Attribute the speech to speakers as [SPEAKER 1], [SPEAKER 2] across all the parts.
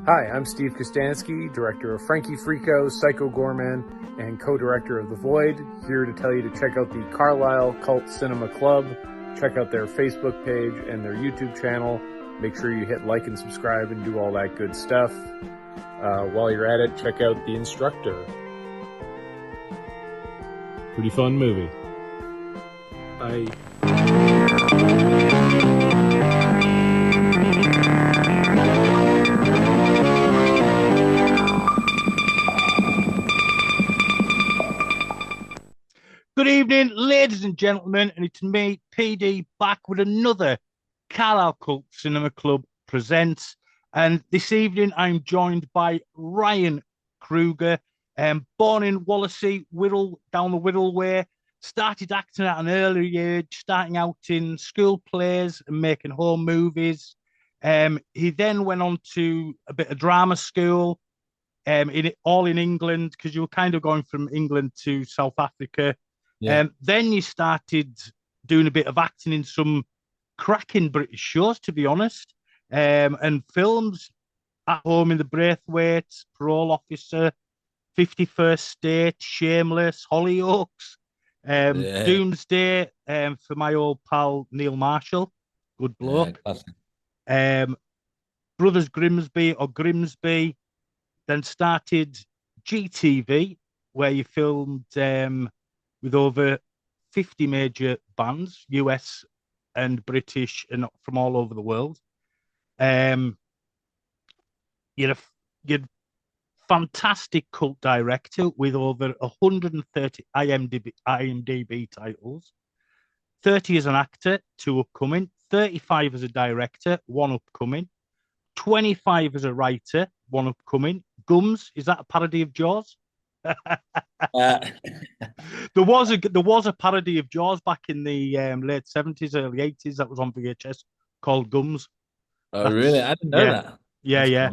[SPEAKER 1] Hi, I'm Steve Kostansky, director of Frankie Frico, Psycho Gorman, and co-director of The Void, here to tell you to check out the Carlisle Cult Cinema Club. Check out their Facebook page and their YouTube channel. Make sure you hit like and subscribe and do all that good stuff. While you're at it, check out The Instructor. Pretty fun movie. Bye.
[SPEAKER 2] Good evening, ladies and gentlemen, and it's me, PD, back with another Carlisle Cult Cinema Club presents. And this evening, I'm joined by Ryan Kruger, born in Wallasey, Wirral, down the Wirral way. Started acting at an early age, starting out in school plays and making home movies. He then went on to a bit of drama school, all in England, because you were kind of going from England to South Africa.
[SPEAKER 3] Yeah.
[SPEAKER 2] Then you started doing a bit of acting in some cracking British shows, to be honest, and films. At Home in the Braithwaite, Parole Officer, 51st State, Shameless, Hollyoaks, Doomsday, for my old pal Neil Marshall, good bloke. Brothers Grimsby or Grimsby, then started GTV, where you filmed with over 50 major bands, US and British, and from all over the world. You're a fantastic cult director with over 130 IMDb titles, 30 as an actor, 2 upcoming, 35 as a director, 1 upcoming, 25 as a writer, 1 upcoming. Gums, is that a parody of Jaws? There was a parody of Jaws back in the late 70s, early 80s that was on VHS called Gums.
[SPEAKER 3] Oh, really? I didn't know that.
[SPEAKER 2] Yeah,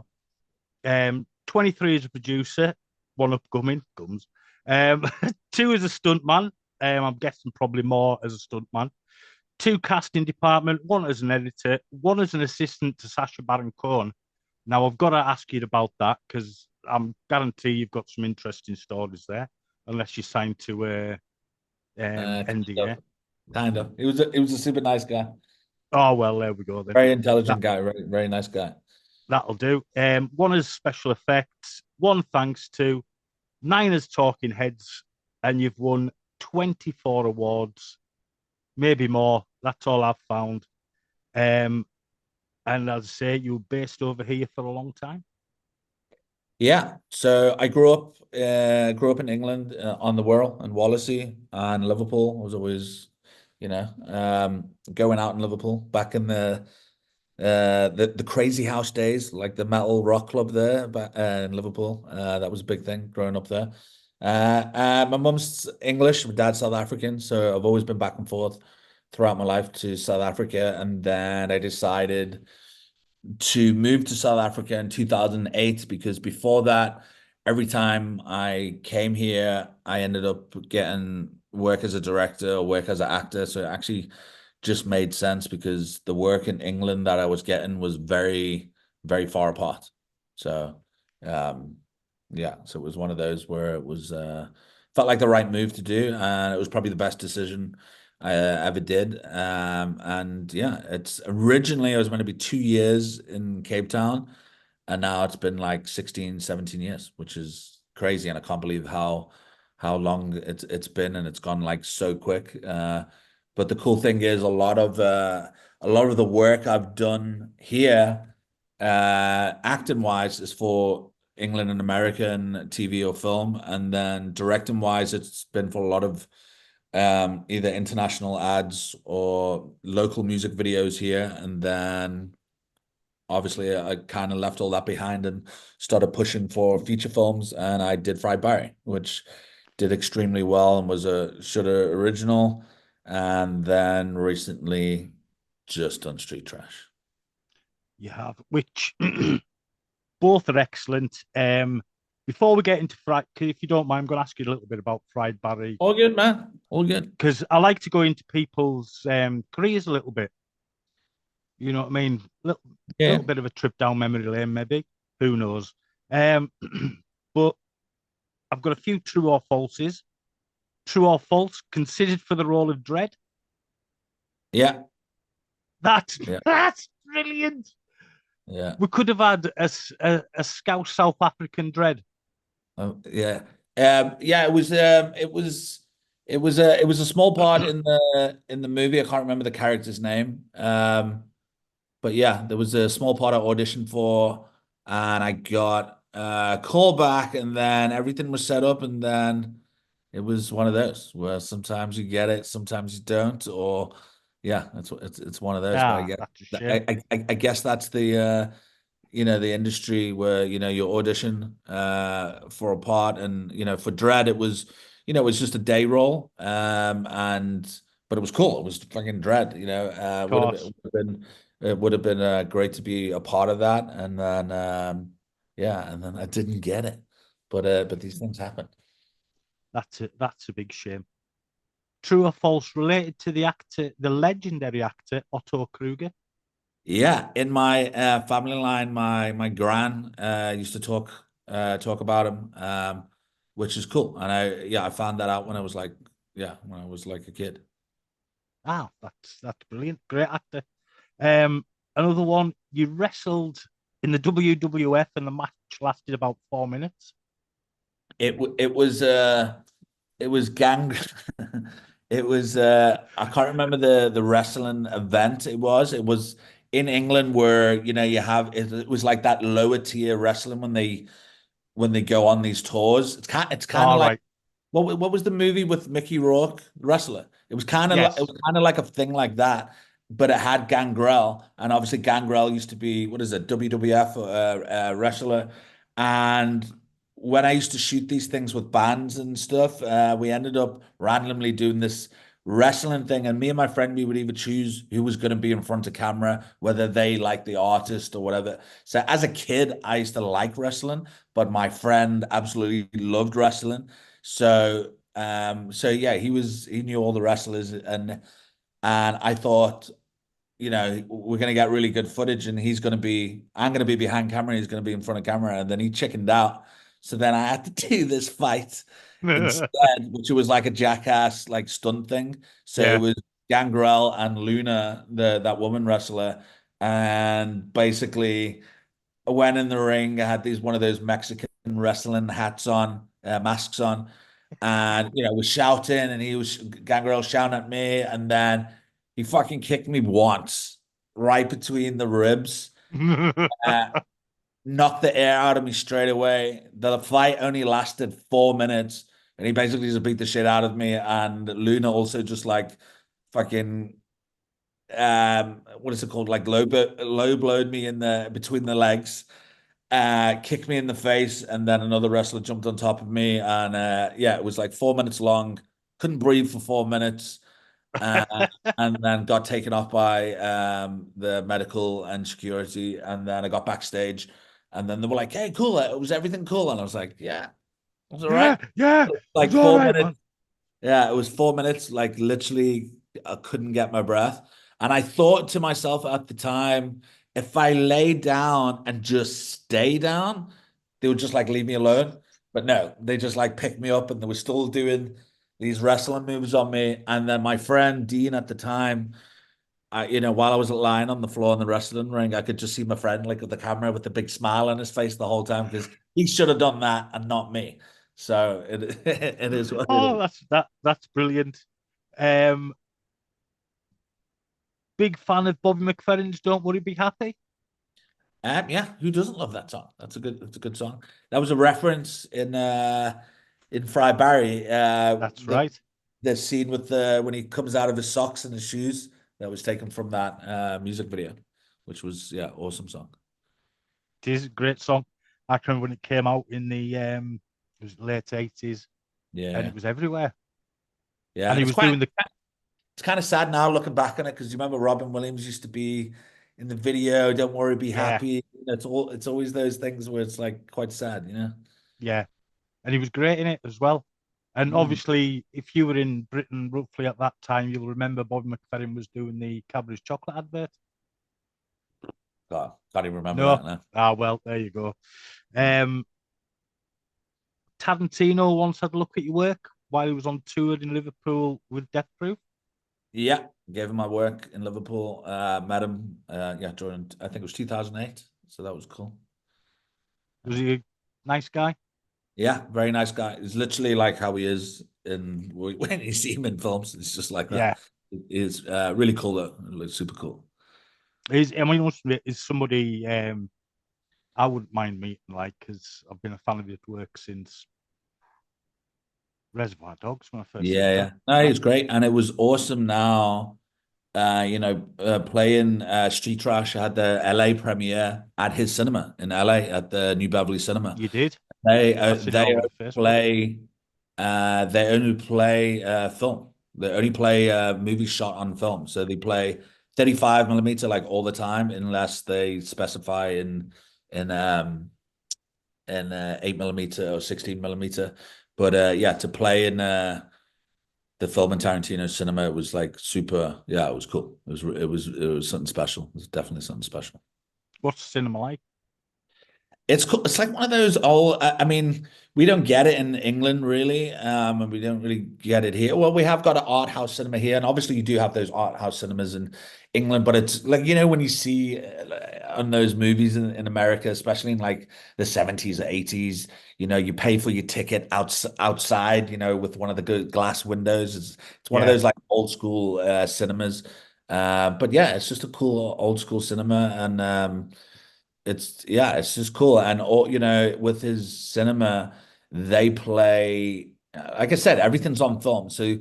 [SPEAKER 2] That's cool. 23 as a producer, 1 upcoming, Gums. 2 as a stuntman. I'm guessing probably more as a stuntman. 2 casting department, 1 as an editor, 1 as an assistant to Sacha Baron Cohen. Now, I've got to ask you about that because I'm guarantee you've got some interesting stories there, unless you signed to NDA.
[SPEAKER 3] Kind of. He was a super nice guy.
[SPEAKER 2] Oh, well, there we go then.
[SPEAKER 3] Very intelligent guy, very, very nice guy.
[SPEAKER 2] That'll do. 1 as special effects, 1 thanks to, 9 as talking heads, and you've won 24 awards, maybe more. That's all I've found. And as I say, you were based over here for a long time.
[SPEAKER 3] Yeah, so I grew up in England, on the Wirral in Wallasey, and Liverpool. I was always, going out in Liverpool back in the Crazy House days, like the metal rock club there, in Liverpool. That was a big thing growing up there. My mum's English, my dad's South African, so I've always been back and forth throughout my life to South Africa, and then I decided to move to South Africa in 2008 because before that, every time I came here, I ended up getting work as a director or work as an actor. So it actually just made sense because the work in England that I was getting was very, very far apart. So, yeah, so it was one of those where it was felt like the right move to do, and it was probably the best decision I ever did. And yeah, it's originally I was going to be 2 years in Cape Town, and now it's been like 16, 17 years, which is crazy. And I can't believe how long it's been, and it's gone like so quick. But the cool thing is a lot of the work I've done here, acting wise, is for England and American TV or film, and then directing wise, it's been for a lot of either international ads or local music videos here. And then obviously I kind of left all that behind and started pushing for feature films, and I did Fried Barry, which did extremely well and was a Shudder original, and then recently just done Street Trash.
[SPEAKER 2] You have, which both are excellent. Before we get into Fried, if you don't mind, I'm going to ask you a little bit about Fried Barry.
[SPEAKER 3] All good, man. All good.
[SPEAKER 2] Because I like to go into people's careers a little bit. You know what I mean? Little bit of a trip down memory lane, maybe. Who knows? Um, but I've got a few true or falses. True or false? Considered for the role of Dredd.
[SPEAKER 3] Yeah,
[SPEAKER 2] That's
[SPEAKER 3] yeah,
[SPEAKER 2] that's brilliant.
[SPEAKER 3] yeah.
[SPEAKER 2] We could have had a Scouse South African Dredd.
[SPEAKER 3] Yeah. Yeah, it was a small part in the movie. I can't remember the character's name. But yeah, there was a small part I auditioned for, and I got a call back, and then everything was set up, and then it was one of those where sometimes you get it, sometimes you don't, or yeah, it's one of those. But I
[SPEAKER 2] Ah,
[SPEAKER 3] guess
[SPEAKER 2] that's a shame.
[SPEAKER 3] I guess that's the industry where you audition for a part, and for Dread it was just a day role, and but it was cool. It was fucking Dread.
[SPEAKER 2] Of course,
[SPEAKER 3] Would have been great to be a part of that, and then yeah, and then I didn't get it, but these things happen.
[SPEAKER 2] that's it. That's a big shame. True or false? Related to the actor, the legendary actor Otto Kruger.
[SPEAKER 3] Yeah, in my family line, my gran used to talk about him, which is cool. And I found that out when I was like a kid.
[SPEAKER 2] Ah, that's brilliant. Great actor. Um, Another one. You wrestled in the WWF, and the match lasted about 4 minutes.
[SPEAKER 3] It was gang. It was I can't remember the wrestling event it was in England where you have it was like that lower tier wrestling when they go on these tours. It's kind of
[SPEAKER 2] All
[SPEAKER 3] like
[SPEAKER 2] right.
[SPEAKER 3] what was the movie with Mickey Rourke, the wrestler? It
[SPEAKER 2] Yes.
[SPEAKER 3] was kind of like a thing like that, but it had Gangrel, and obviously Gangrel used to be, what is it, WWF wrestler. And when I used to shoot these things with bands and stuff, we ended up randomly doing this wrestling thing, and me and my friend, we would either choose who was going to be in front of camera, whether they like the artist or whatever. So as a kid, I used to like wrestling, but my friend absolutely loved wrestling. So yeah, he knew all the wrestlers, and I thought, we're gonna get really good footage, and I'm gonna be behind camera, he's gonna be in front of camera, and then he chickened out. So then I had to do this fight instead, which was like a jackass like stunt thing. So it
[SPEAKER 2] Yeah.
[SPEAKER 3] was Gangrel and Luna, that woman wrestler, and basically I went in the ring. I had one of those Mexican wrestling hats on, masks on, and was shouting, and he was Gangrel shouting at me, and then he fucking kicked me once, right between the ribs, uh, knocked the air out of me straight away. The fight only lasted 4 minutes, and he basically just beat the shit out of me. And Luna also just like fucking what is it called, like low blowed me in the between the legs, kicked me in the face, and then another wrestler jumped on top of me, and yeah, it was like 4 minutes long. Couldn't breathe for 4 minutes, uh, and then got taken off by the medical and security, and then I got backstage, and then they were like, "Hey, cool, was everything cool?" And I was like, "Yeah, it was all right."
[SPEAKER 2] Yeah, yeah,
[SPEAKER 3] Like
[SPEAKER 2] it's all
[SPEAKER 3] four
[SPEAKER 2] right,
[SPEAKER 3] minutes.
[SPEAKER 2] man.
[SPEAKER 3] Yeah, it was 4 minutes. Like literally, I couldn't get my breath. And I thought to myself at the time, if I lay down and just stay down, they would just like leave me alone. But no, they just like picked me up, and they were still doing these wrestling moves on me. And then my friend Dean at the time, while I was lying on the floor in the wrestling ring, I could just see my friend like at the camera with the big smile on his face the whole time, because he should have done that and not me. So it is what it
[SPEAKER 2] Oh,
[SPEAKER 3] is.
[SPEAKER 2] that's brilliant. Um, Big fan of Bobby McFerrin's "Don't Worry, Be Happy."
[SPEAKER 3] Yeah, who doesn't love that song? That's a good song. That was a reference in Fry Barry.
[SPEAKER 2] That's right.
[SPEAKER 3] The scene with the when he comes out of his socks and his shoes, that was taken from that music video, which was, yeah, awesome song.
[SPEAKER 2] It is a great song. I can remember when it came out in the it was late 80s, and
[SPEAKER 3] Yeah.
[SPEAKER 2] it was everywhere.
[SPEAKER 3] Yeah.
[SPEAKER 2] And
[SPEAKER 3] And
[SPEAKER 2] he was doing the
[SPEAKER 3] it's kind of sad now looking back on it, because you remember Robin Williams used to be in the video, Don't Worry, Be
[SPEAKER 2] yeah,
[SPEAKER 3] Happy. It's always those things where it's like quite sad.
[SPEAKER 2] yeah, and he was great in it as well. And
[SPEAKER 3] Mm.
[SPEAKER 2] obviously, if you were in Britain roughly at that time, you'll remember Bobby McFerrin was doing the Cadbury's chocolate advert.
[SPEAKER 3] God, can't even remember
[SPEAKER 2] No.
[SPEAKER 3] that now.
[SPEAKER 2] Ah, well, there you go. Tarantino once had a look at your work while he was on tour in Liverpool with Death Proof.
[SPEAKER 3] Yeah, gave him my work in Liverpool. Met him. Yeah, during I think it was 2008. So that was cool.
[SPEAKER 2] Was he a nice guy?
[SPEAKER 3] Yeah, very nice guy. He's literally like how he is in when you see him in films. It's just like that.
[SPEAKER 2] Yeah.
[SPEAKER 3] It's really cool though. Like, super cool.
[SPEAKER 2] I mean, is somebody I wouldn't mind meeting, like, because I've been a fan of his work since Reservoir Dogs when I first seen
[SPEAKER 3] Yeah,
[SPEAKER 2] that.
[SPEAKER 3] yeah. No, he's great, and it was awesome. Now, playing Street Trash. I had the LA premiere at his cinema in LA at the New Beverly Cinema.
[SPEAKER 2] You did?
[SPEAKER 3] They
[SPEAKER 2] I
[SPEAKER 3] uh,
[SPEAKER 2] seen it
[SPEAKER 3] they
[SPEAKER 2] all
[SPEAKER 3] only
[SPEAKER 2] over Facebook.
[SPEAKER 3] play they only play film. They only play movies shot on film. So they play 35 millimeter like all the time, unless they specify in 8 millimeter or 16 millimeter. But yeah, to play in the film in Tarantino cinema, it was like super. Yeah, it was cool. It was something special. It was definitely something special.
[SPEAKER 2] What's cinema like?
[SPEAKER 3] It's cool. It's like one of those old. I mean, we don't get it in England really, and we don't really get it here. Well, we have got an art house cinema here, and obviously you do have those art house cinemas in England. But it's like when you see on those movies in America, especially in like the 70s or 80s, you pay for your ticket outside, with one of the good glass windows. It's one of
[SPEAKER 2] Yeah.
[SPEAKER 3] those like old school cinemas. But yeah, it's just a cool old school cinema, and it's just cool. And all with his cinema, they play, like I said, everything's on film, so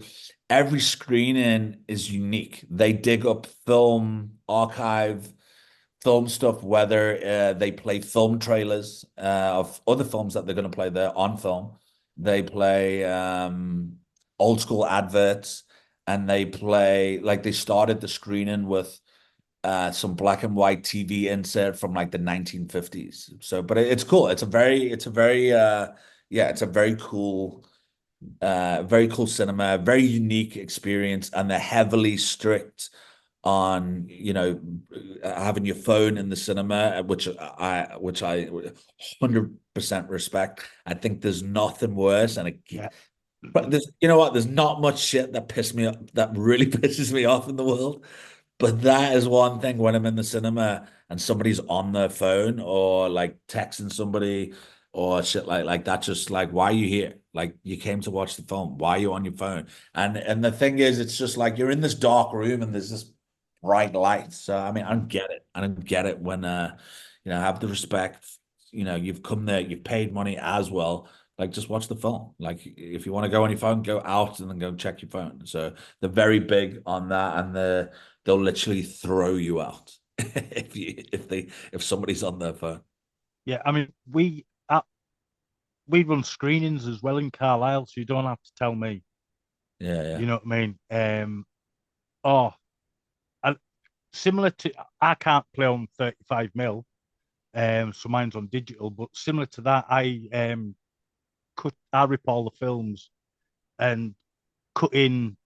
[SPEAKER 3] every screening is unique. They dig up film archive, film stuff, whether they play film trailers of other films that they're going to play there on film. They play old school adverts, and they play, like, they started the screening with some black and white TV insert from like the 1950s. So, but it's cool. It's a very cool cinema, very unique experience, and they're heavily strict on having your phone in the cinema, which I 100% respect. I think there's nothing worse,
[SPEAKER 2] Yeah.
[SPEAKER 3] but there's not much shit that really pisses me off in the world. But that is one thing when I'm in the cinema and somebody's on their phone or like texting somebody or shit like that. Just like, why are you here? Like, you came to watch the film. Why are you on your phone? And the thing is, it's just like you're in this dark room and there's this bright light. So I mean, I don't get it. I don't get it when have the respect. You've come there, you've paid money as well. Like, just watch the film. Like, if you want to go on your phone, go out and then go check your phone. So they're very big on that, and they'll literally throw you out if somebody's on their phone.
[SPEAKER 2] Yeah. I mean, we run screenings as well in Carlisle, so you don't have to tell me.
[SPEAKER 3] Yeah, yeah.
[SPEAKER 2] You know what I mean? Oh, I, similar to I can't play on 35 mil, so mine's on digital. But similar to that, I rip all the films and cut in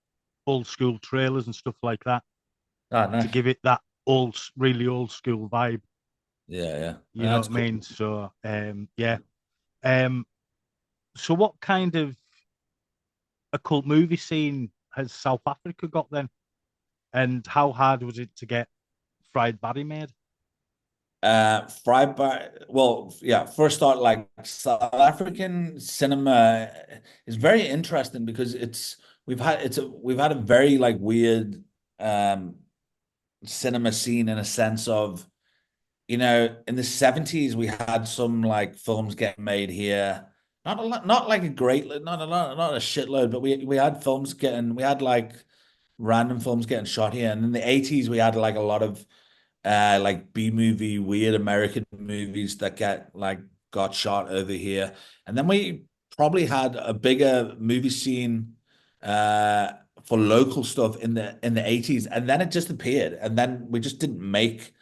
[SPEAKER 2] old school trailers and stuff like that
[SPEAKER 3] Ah,
[SPEAKER 2] to
[SPEAKER 3] nice.
[SPEAKER 2] give it that really old school vibe.
[SPEAKER 3] Yeah, yeah.
[SPEAKER 2] You know
[SPEAKER 3] That's
[SPEAKER 2] what I
[SPEAKER 3] cool.
[SPEAKER 2] mean? So yeah. Um, so what kind of a cult movie scene has South Africa got then? And how hard was it to get Fried Barry made?
[SPEAKER 3] Fried bar. Well, yeah. First thought, like, South African cinema is very interesting because we've had a very like weird um cinema scene in a sense of, in the 70s we had some like films getting made here. Not a lot, not like a great, not a lot, not a shitload, but we had like random films getting shot here. And in the 80s we had like a lot of like B movie, weird American movies that got shot over here. And then we probably had a bigger movie scene uh for local stuff in the 80s, and then it just appeared, and then we just didn't make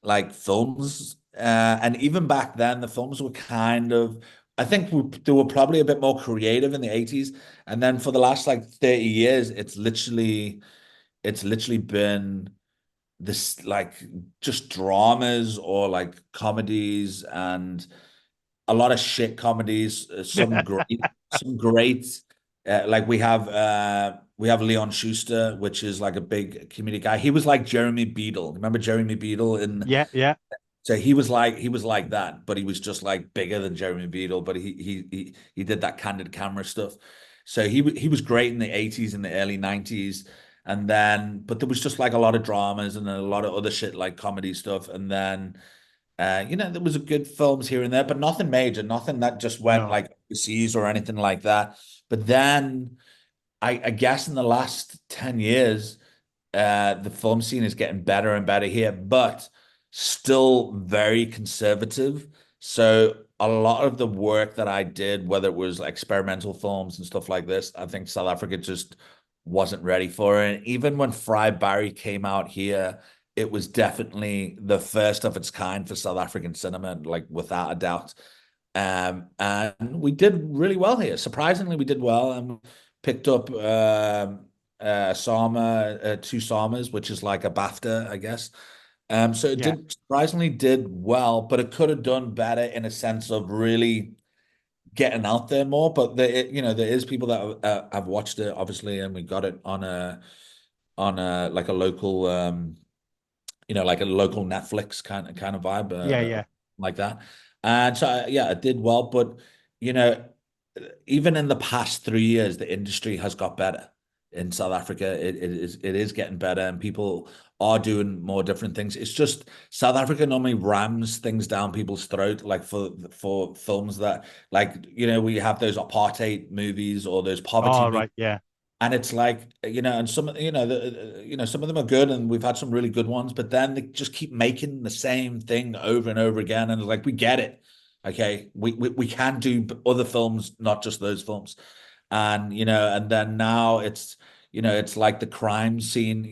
[SPEAKER 3] like films. And even back then, the films were kind of, I think they were probably a bit more creative in the 80s. And then for the last like 30 years, it's literally been this like just dramas or like comedies, and a lot of shit comedies, some great. Like we have Leon Schuster, which is like a big comedic guy. He was like Jeremy Beadle. Remember Jeremy Beadle in
[SPEAKER 2] Yeah, yeah,
[SPEAKER 3] so he was like that, but he was just like bigger than Jeremy Beadle. But he did that candid camera stuff. So he was great in the 80s and the early 90s. And then, but there was just like a lot of dramas and a lot of other shit like comedy stuff. And then there was a good films here and there, but nothing major, nothing that just went
[SPEAKER 2] no,
[SPEAKER 3] like overseas or anything like that. But then I guess in the last 10 years, the film scene is getting better and better here, but still very conservative. So a lot of the work that I did, whether it was experimental films and stuff like this, I think South Africa just wasn't ready for it. Even when Fry Barry came out here, it was definitely the first of its kind for South African cinema, like without a doubt. And we did really well here. Surprisingly, we did well and picked up Sama, two Samas, which is like a BAFTA, I guess. So it
[SPEAKER 2] yeah,
[SPEAKER 3] did surprisingly did well, but it could have done better in a sense of really getting out there more. But there is people that have watched it, obviously, and we got it on a like a local like a local Netflix kind of vibe,
[SPEAKER 2] yeah, yeah,
[SPEAKER 3] like that. And so yeah, it did well, but you know, even in the past 3 years, the industry has got better in South Africa. It is getting better, and people are doing more different things. It's just South Africa normally rams things down people's throat, like for films that like we have those apartheid movies or those poverty
[SPEAKER 2] all
[SPEAKER 3] movies,
[SPEAKER 2] right, yeah,
[SPEAKER 3] and it's like, and some, some of them are good, and we've had some really good ones, but then they just keep making the same thing over and over again. And it's like, we get it. Okay. We can do other films, not just those films. And, and then now it's like the crime scene,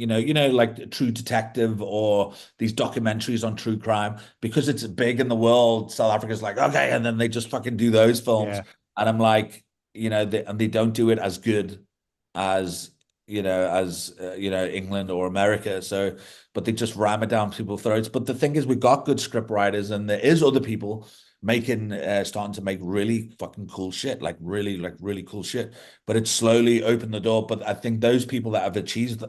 [SPEAKER 3] like True Detective or these documentaries on true crime, because it's big in the world. South Africa's like, okay. And then they just fucking do those films.
[SPEAKER 2] yeah,
[SPEAKER 3] And I'm like, and they don't do it as good as England or America. So, but they just ram it down people's throats. But the thing is, we got good script writers, and there is other people making starting to make really fucking cool shit, like really cool shit. But it's slowly opened the door. But I think those people that have achieved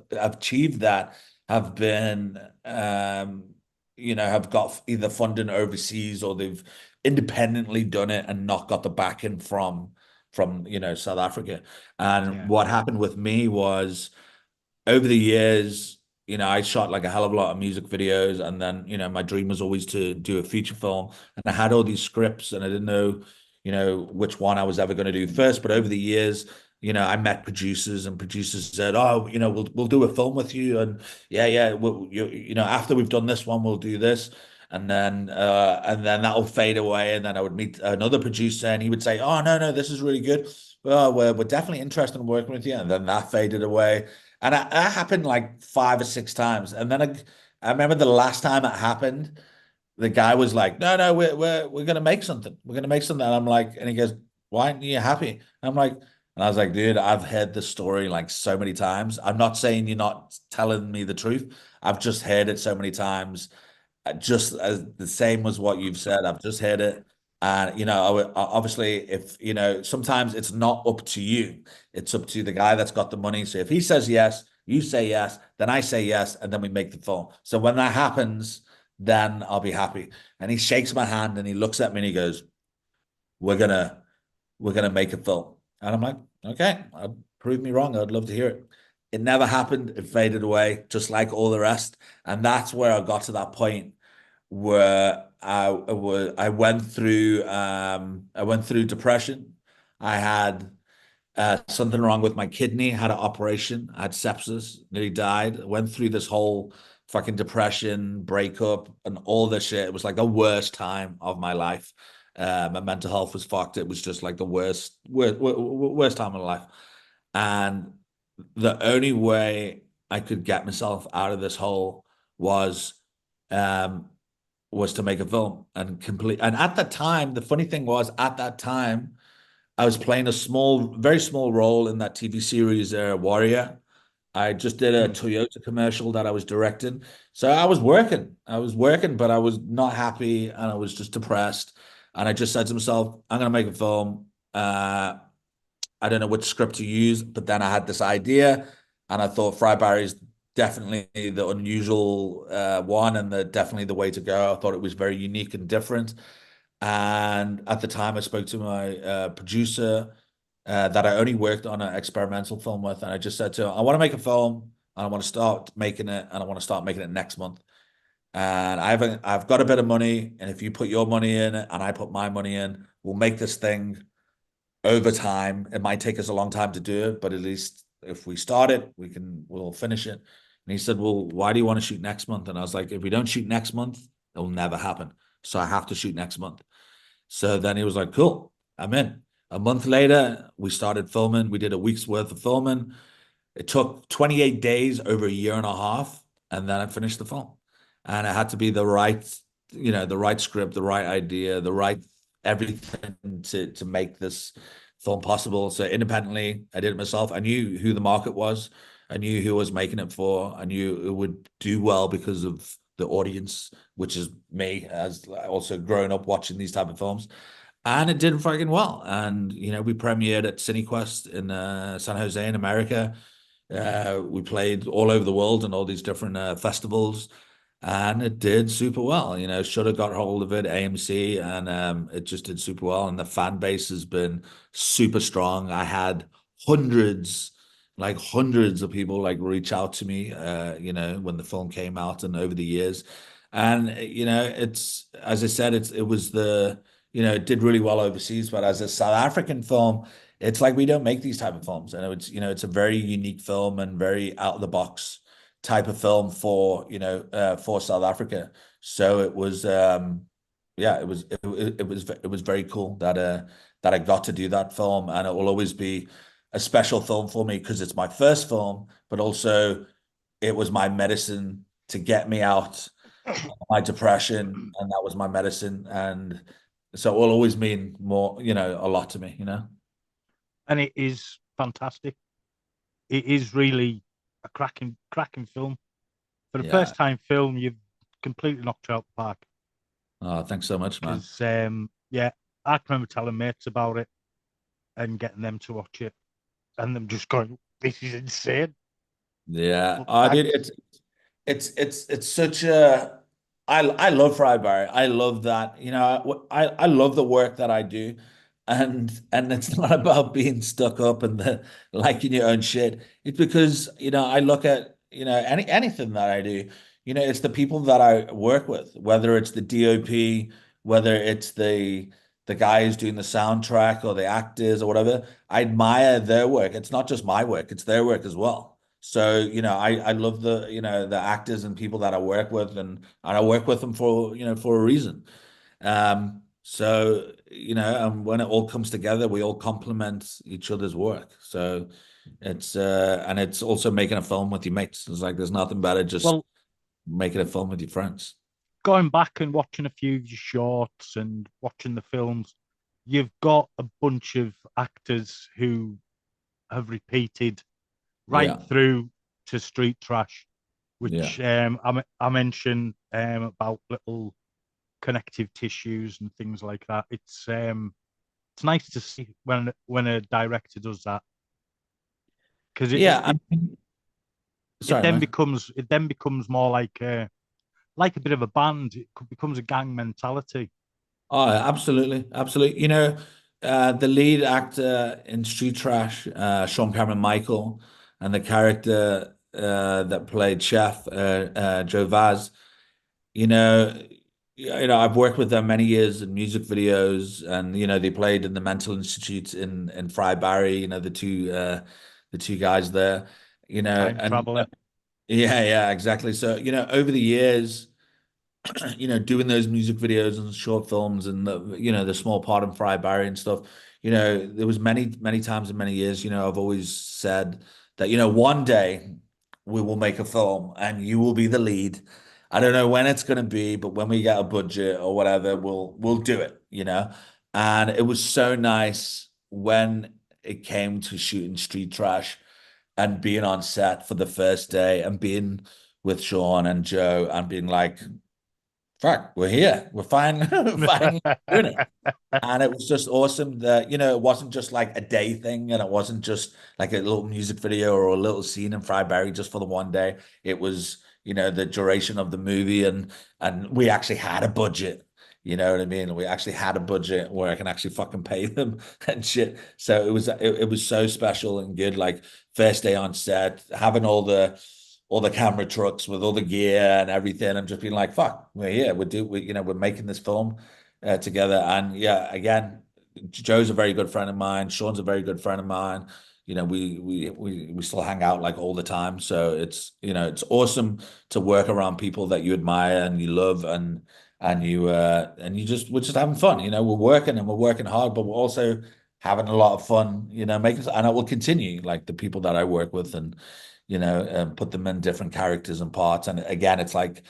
[SPEAKER 3] that have been have got either funding overseas, or they've independently done it and not got the backing from South Africa. And
[SPEAKER 2] yeah,
[SPEAKER 3] what happened with me was, over the years, I shot like a hell of a lot of music videos, and then, my dream was always to do a feature film. And I had all these scripts, and I didn't know, which one I was ever going to do first. But over the years, I met producers, and producers said, "Oh, we'll do a film with you, and yeah, after we've done this one, we'll do this." And then that'll fade away, and then I would meet another producer, and he would say, "Oh, no, this is really good. Well, we're definitely interested in working with you." And then that faded away, and that happened like 5 or 6 times. And then I remember the last time it happened, the guy was like, "No, we're gonna make something. We're gonna make something." And I'm like, and he goes, "Why aren't you happy?" And I'm like, and I was like, "Dude, I've heard this story like so many times. I'm not saying you're not telling me the truth. I've just heard it so many times, just as the same as what you've said. I've just heard it." And, obviously, if, sometimes it's not up to you, it's up to the guy that's got the money. So if he says yes, you say yes, then I say yes, and then we make the film. So when that happens, then I'll be happy. And he shakes my hand, and he looks at me, and he goes, "We're gonna, we're gonna make a film." And I'm like, "Okay, prove me wrong. I'd love to hear it." It never happened. It faded away, just like all the rest. And that's where I got to that point where I went through depression. I had something wrong with my kidney, had an operation, I had sepsis, nearly died. I went through this whole fucking depression, breakup, and all this shit. It was like the worst time of my life. My mental health was fucked. It was just like the worst time of my life. And the only way I could get myself out of this hole was um was to make a film and complete. And at that time, the funny thing was, at that time, I was playing a very small role in that TV series, Warrior. I just did a
[SPEAKER 2] Hmm.
[SPEAKER 3] Toyota commercial that I was directing. So I was working. But I was not happy and I was just depressed. And I just said to myself, I'm going to make a film. I don't know which script to use, but then I had this idea and I thought Fried Barry's definitely the unusual one and definitely the way to go. I thought it was very unique and different. And at the time, I spoke to my producer that I only worked on an experimental film with, and I just said to him, "I want to make a film, and I want to start making it, and I want to start making it next month. And I've got a bit of money, and if you put your money in it, and I put my money in, we'll make this thing over time. It might take us a long time to do it, but at least if we start it, we'll finish it." And he said, "Well, why do you want to shoot next month?" And I was like, "If we don't shoot next month, it will never happen. So I have to shoot next month." So then he was like, "Cool, I'm in." A month later, we started filming. We did a week's worth of filming. It took 28 days, over a year and a half, and then I finished the film. And it had to be the right script, the right idea, the right everything to make this film possible. So independently, I did it myself. I knew who the market was. I knew who I was making it for. I knew it would do well because of the audience, which is me, as also growing up watching these type of films. And it did fucking well. And we premiered at CineQuest in San Jose in America. We played all over the world in all these different festivals, and it did super well. Should have got hold of it, AMC, and it just did super well. And the fan base has been super strong. I had hundreds, like hundreds of people like reach out to me, when the film came out and over the years. And it's as I said, it was it did really well overseas, but as a South African film, it's like we don't make these type of films, and it's a very unique film and very out of the box type of film for South Africa. So it was yeah, it was very cool that I got to do that film, and it will always be a special film for me because it's my first film, but also it was my medicine to get me out of my depression, and that was my medicine, and so it will always mean more, a lot to me.
[SPEAKER 2] And it is fantastic. It is really a cracking film. For the
[SPEAKER 3] Yeah.
[SPEAKER 2] first time film, you've completely knocked it out the park.
[SPEAKER 3] Oh, thanks so much, man.
[SPEAKER 2] Because yeah, I can remember telling mates about it and getting them to watch it, and them just going, "This is insane."
[SPEAKER 3] Yeah.
[SPEAKER 2] But
[SPEAKER 3] I did.
[SPEAKER 2] thanks.
[SPEAKER 3] It's such a. I love Fried Barry. I love that. I love the work that I do, and it's not about being stuck up and liking your own shit. It's because I look at anything that I do. It's the people that I work with, whether it's the DOP, whether it's the guy who's doing the soundtrack or the actors or whatever. I admire their work. It's not just my work; it's their work as well. So, I love the actors and people that I work with, and I work with them for a reason. So, and when it all comes together, we all complement each other's work. So and it's also making a film with your mates. It's like there's nothing better just
[SPEAKER 2] Well,
[SPEAKER 3] making a film with your friends.
[SPEAKER 2] going back and watching a few of your shorts and watching the films, you've got a bunch of actors who have repeated right
[SPEAKER 3] Yeah.
[SPEAKER 2] through to Street Trash,
[SPEAKER 3] Yeah.
[SPEAKER 2] which I mentioned about little connective tissues and things like that. It's nice to see when a director does that because
[SPEAKER 3] Yeah. Sorry, man.
[SPEAKER 2] it then becomes more like a bit of a band. Becomes a gang mentality.
[SPEAKER 3] Oh, absolutely, absolutely. The lead actor in Street Trash, Sean Cameron Michael, and the character that played Chef, Joe Vaz. You know, I've worked with them many years in music videos, and they played in the Mental Institute in Fry Barry. The two guys there.
[SPEAKER 2] Time
[SPEAKER 3] And
[SPEAKER 2] traveling.
[SPEAKER 3] yeah, yeah, exactly. So over the years doing those music videos and short films and the small part in Fry Barry and stuff, there was many, many times in many years, I've always said that, one day we will make a film and you will be the lead. I don't know when it's going to be, but when we get a budget or whatever, we'll do it. And it was so nice when it came to shooting Street Trash and being on set for the first day and being with Sean and Joe and being like, fuck, we're here. We're fine. Finally doing it. And it was just awesome that, it wasn't just like a day thing and it wasn't just like a little music video or a little scene in Fryberry just for the one day. It was, the duration of the movie and we actually had a budget. You know what I mean? We actually had a budget where I can actually fucking pay them and shit. So it was so special and good. Like first day on set, having all the camera trucks with all the gear and everything, and just being like, "Fuck, we're here. We're making this film together." And yeah, again, Joe's a very good friend of mine. Sean's a very good friend of mine. We still hang out like all the time. So it's awesome to work around people that you admire and you love, and we're just having fun. We're working and we're working hard, but we're also having a lot of fun. Making and I will continue like the people that I work with and put them in different characters and parts. And again, it's like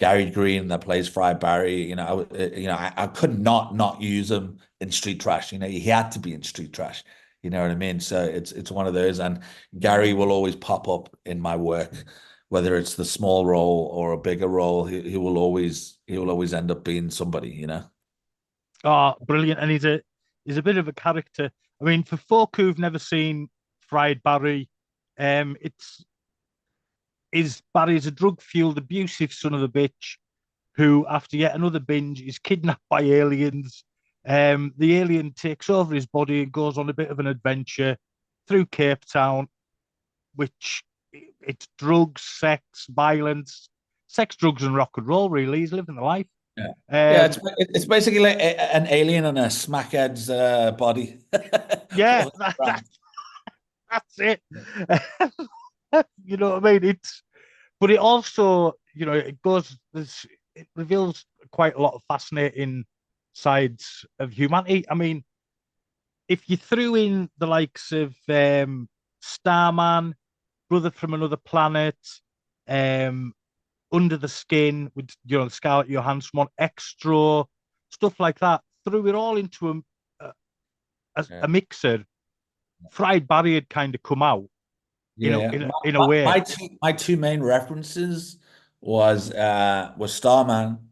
[SPEAKER 3] Gary Green that plays Fry Barry. I could not use him in Street Trash. He had to be in Street Trash. You know what I mean? So it's one of those, and Gary will always pop up in my work, whether it's the small role or a bigger role. He will always end up being somebody.
[SPEAKER 2] Oh, brilliant! And he's a bit of a character. I mean, for folk who've never seen Fried Barry, it's is Barry's a drug-fueled, abusive son of a bitch who, after yet another binge, is kidnapped by aliens. The alien takes over his body and goes on a bit of an adventure through Cape Town, which it's drugs, sex, violence, sex, drugs, and rock and roll. Really, he's living the life.
[SPEAKER 3] Yeah. Yeah,
[SPEAKER 2] Um,
[SPEAKER 3] it's basically like an alien in a smackhead's body.
[SPEAKER 2] yeah, that's it. You know what I mean? But it also, it reveals quite a lot of fascinating sides of humanity. I mean, if you threw in the likes of Starman, Brother from Another Planet, um, Under the Skin with Scarlett Johansson, one Extra, stuff like that, threw it all into a
[SPEAKER 3] Yeah.
[SPEAKER 2] mixer. Fried Barry had kind of come out
[SPEAKER 3] Yeah.
[SPEAKER 2] in a way.
[SPEAKER 3] My two main references was Starman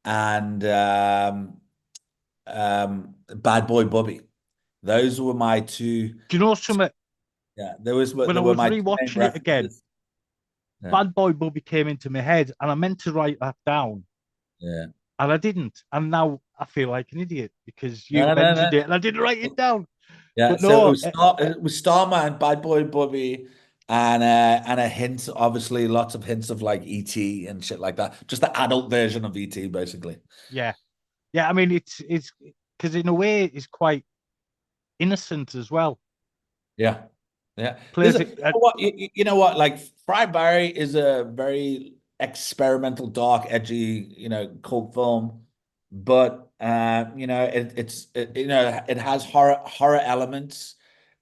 [SPEAKER 3] and Bad Boy Bubby. Those were my two.
[SPEAKER 2] Do you know something?
[SPEAKER 3] Yeah, there was
[SPEAKER 2] When I
[SPEAKER 3] there were
[SPEAKER 2] was
[SPEAKER 3] my two main
[SPEAKER 2] rewatching it again,
[SPEAKER 3] references. Yeah,
[SPEAKER 2] Bad Boy Bubby came into my head, and I meant to write that down,
[SPEAKER 3] yeah.
[SPEAKER 2] and I didn't. And now I feel like an idiot because
[SPEAKER 3] No,
[SPEAKER 2] you've
[SPEAKER 3] no, no.
[SPEAKER 2] mentioned it, and I didn't write it down.
[SPEAKER 3] Yeah,
[SPEAKER 2] But
[SPEAKER 3] so
[SPEAKER 2] no,
[SPEAKER 3] it was Starman, Bad Boy Bubby, and a hint, obviously, lots of hints of like ET and shit like that. Just the adult version of ET, basically.
[SPEAKER 2] yeah, yeah. I mean, it's because in a way it's quite innocent as well.
[SPEAKER 3] Yeah, yeah.
[SPEAKER 2] Plays it.
[SPEAKER 3] You know what? You know what? Like Fry Barry is a very experimental, dark, edgy, cult film, but it has horror elements.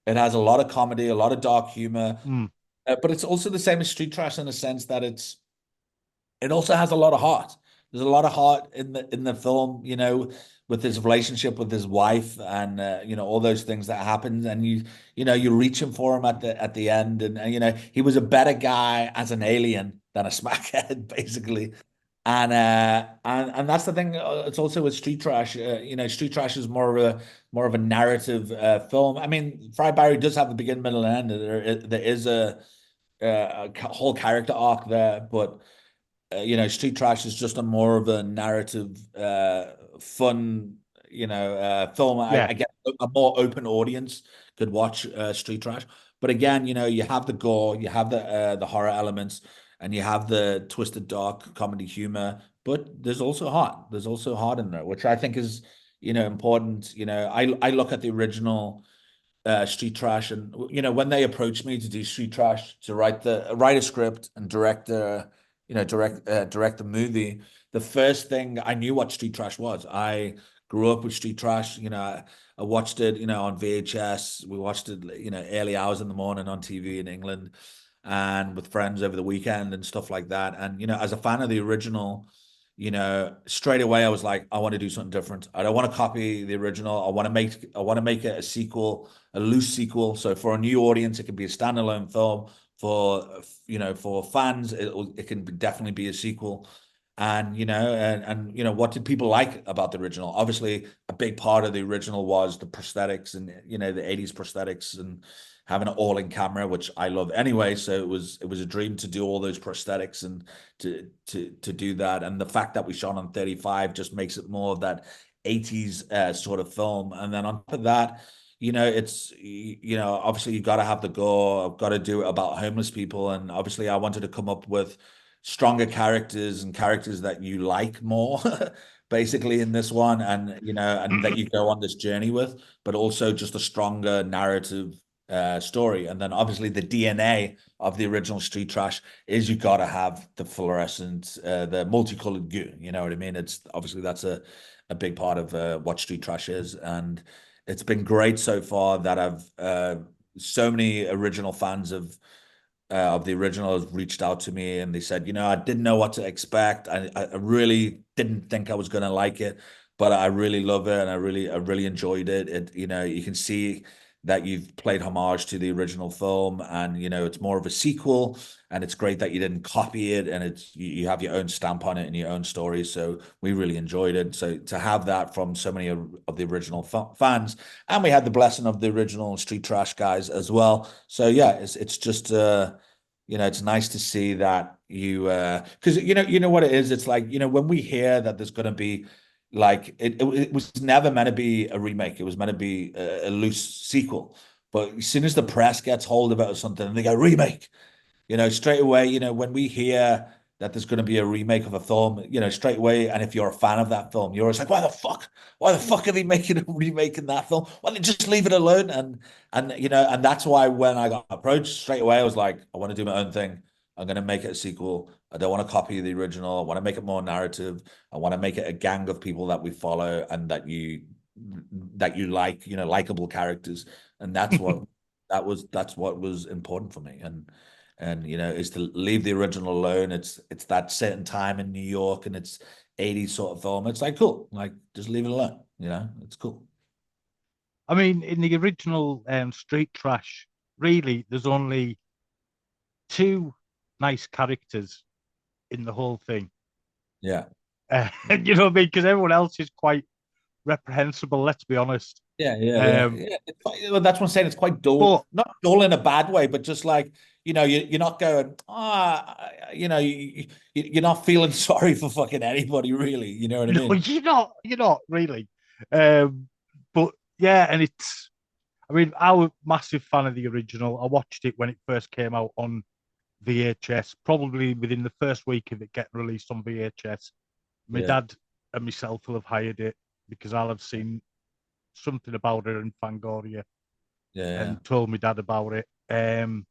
[SPEAKER 3] It has a lot of comedy, a lot of dark humor,
[SPEAKER 2] Mm,
[SPEAKER 3] but it's also the same as Street Trash in the sense that it also has a lot of heart. There's a lot of heart in the film, with his relationship with his wife and all those things that happen. And you're reaching for him at the end, and he was a better guy as an alien than a smackhead, basically. And that's the thing. It's also with Street Trash. Street Trash is more of a narrative film. I mean, Fry Barry does have the beginning, middle, and end. There is a whole character arc there, but Street Trash is just a more of a narrative, fun, film. I,
[SPEAKER 2] yeah,
[SPEAKER 3] I guess a more open audience could watch Street Trash. But again, you have the gore, you have the horror elements, and you have the twisted dark comedy humor. But there's also heart. There's also heart in there, which I think is important. I look at the original Street Trash, and when they approached me to do Street Trash, to write a script and direct the movie, the first thing I knew what Street Trash was. I grew up with Street Trash. I watched it on VHS. We watched it early hours in the morning on TV in England and with friends over the weekend and stuff like that. And as a fan of the original, you know, straight away I was like, I want to do something different. I don't want to copy the original. I want to make it a sequel, a loose sequel. So for a new audience, it can be a standalone film. For, you know, for fans, it can definitely be a sequel. And you know, and you know, what did people like about the original? Obviously, a big part of the original was the prosthetics, and you know, the 80s prosthetics, and having it all in camera, which I love anyway. So it was a dream to do all those prosthetics and to do that. And the fact that we shot on 35 just makes it more of that 80s sort of film. And then on top of that, you know, it's, you know, obviously you got to have the gore. I've got to do it about homeless people, and obviously I wanted to come up with stronger characters and characters that you like more basically in this one, and you know, and that you go on this journey with, but also just a stronger narrative story. And then obviously the DNA of the original Street Trash is you got to have the fluorescent, the multicolored goo, you know what I mean? It's obviously that's a big part of what Street Trash is. And it's been great so far that I've so many original fans of the original has reached out to me, and they said, you know, I didn't know what to expect. I really didn't think I was going to like it, but I really love it, and I really enjoyed it. It, you know, you can see that you've played homage to the original film, and you know, it's more of a sequel, and it's great that you didn't copy it, and it's you have your own stamp on it and your own story. So we really enjoyed it. So to have that from so many of the original fans, and we had the blessing of the original Street Trash guys as well. So yeah, it's just you know, it's nice to see that you because you know what it is. It's like, you know, when we hear that there's going to be like it was never meant to be a remake. It was meant to be a loose sequel. But as soon as the press gets hold of it or something, and they go remake, you know, straight away, you know, when we hear that there's going to be a remake of a film, you know, straight away, and if you're a fan of that film, you're always like, why the fuck? Why the fuck are they making a remake in that film? Why don't they just leave it alone? And you know, and that's why when I got approached straight away, I was like, I want to do my own thing. I'm going to make it a sequel. I don't want to copy the original. I want to make it more narrative. I want to make it a gang of people that we follow and that you like, you know, likable characters. And that's what was important for me. And you know, is to leave the original alone. It's that certain time in New York, and it's 80s sort of film. It's like cool, like just leave it alone. You know, it's cool.
[SPEAKER 2] I mean, in the original Street Trash, really, there's only two nice characters in the whole thing.
[SPEAKER 3] Yeah,
[SPEAKER 2] You know what I mean? Because everyone else is quite reprehensible, let's be honest.
[SPEAKER 3] yeah. Well, that's what I'm saying. It's quite dull,
[SPEAKER 2] But
[SPEAKER 3] not dull in a bad way, but just like, you know, you're not going, you know, you're not feeling sorry for fucking anybody, really. You know what I
[SPEAKER 2] no,
[SPEAKER 3] mean?
[SPEAKER 2] you're not really. Um, but yeah, and it's, I mean, I'm a massive fan of the original. I watched it when it first came out on VHS, probably within the first week of it getting released on VHS. My
[SPEAKER 3] Yeah,
[SPEAKER 2] dad and myself will have hired it because I'll have seen something about it in Fangoria
[SPEAKER 3] yeah.
[SPEAKER 2] and told my dad about it. And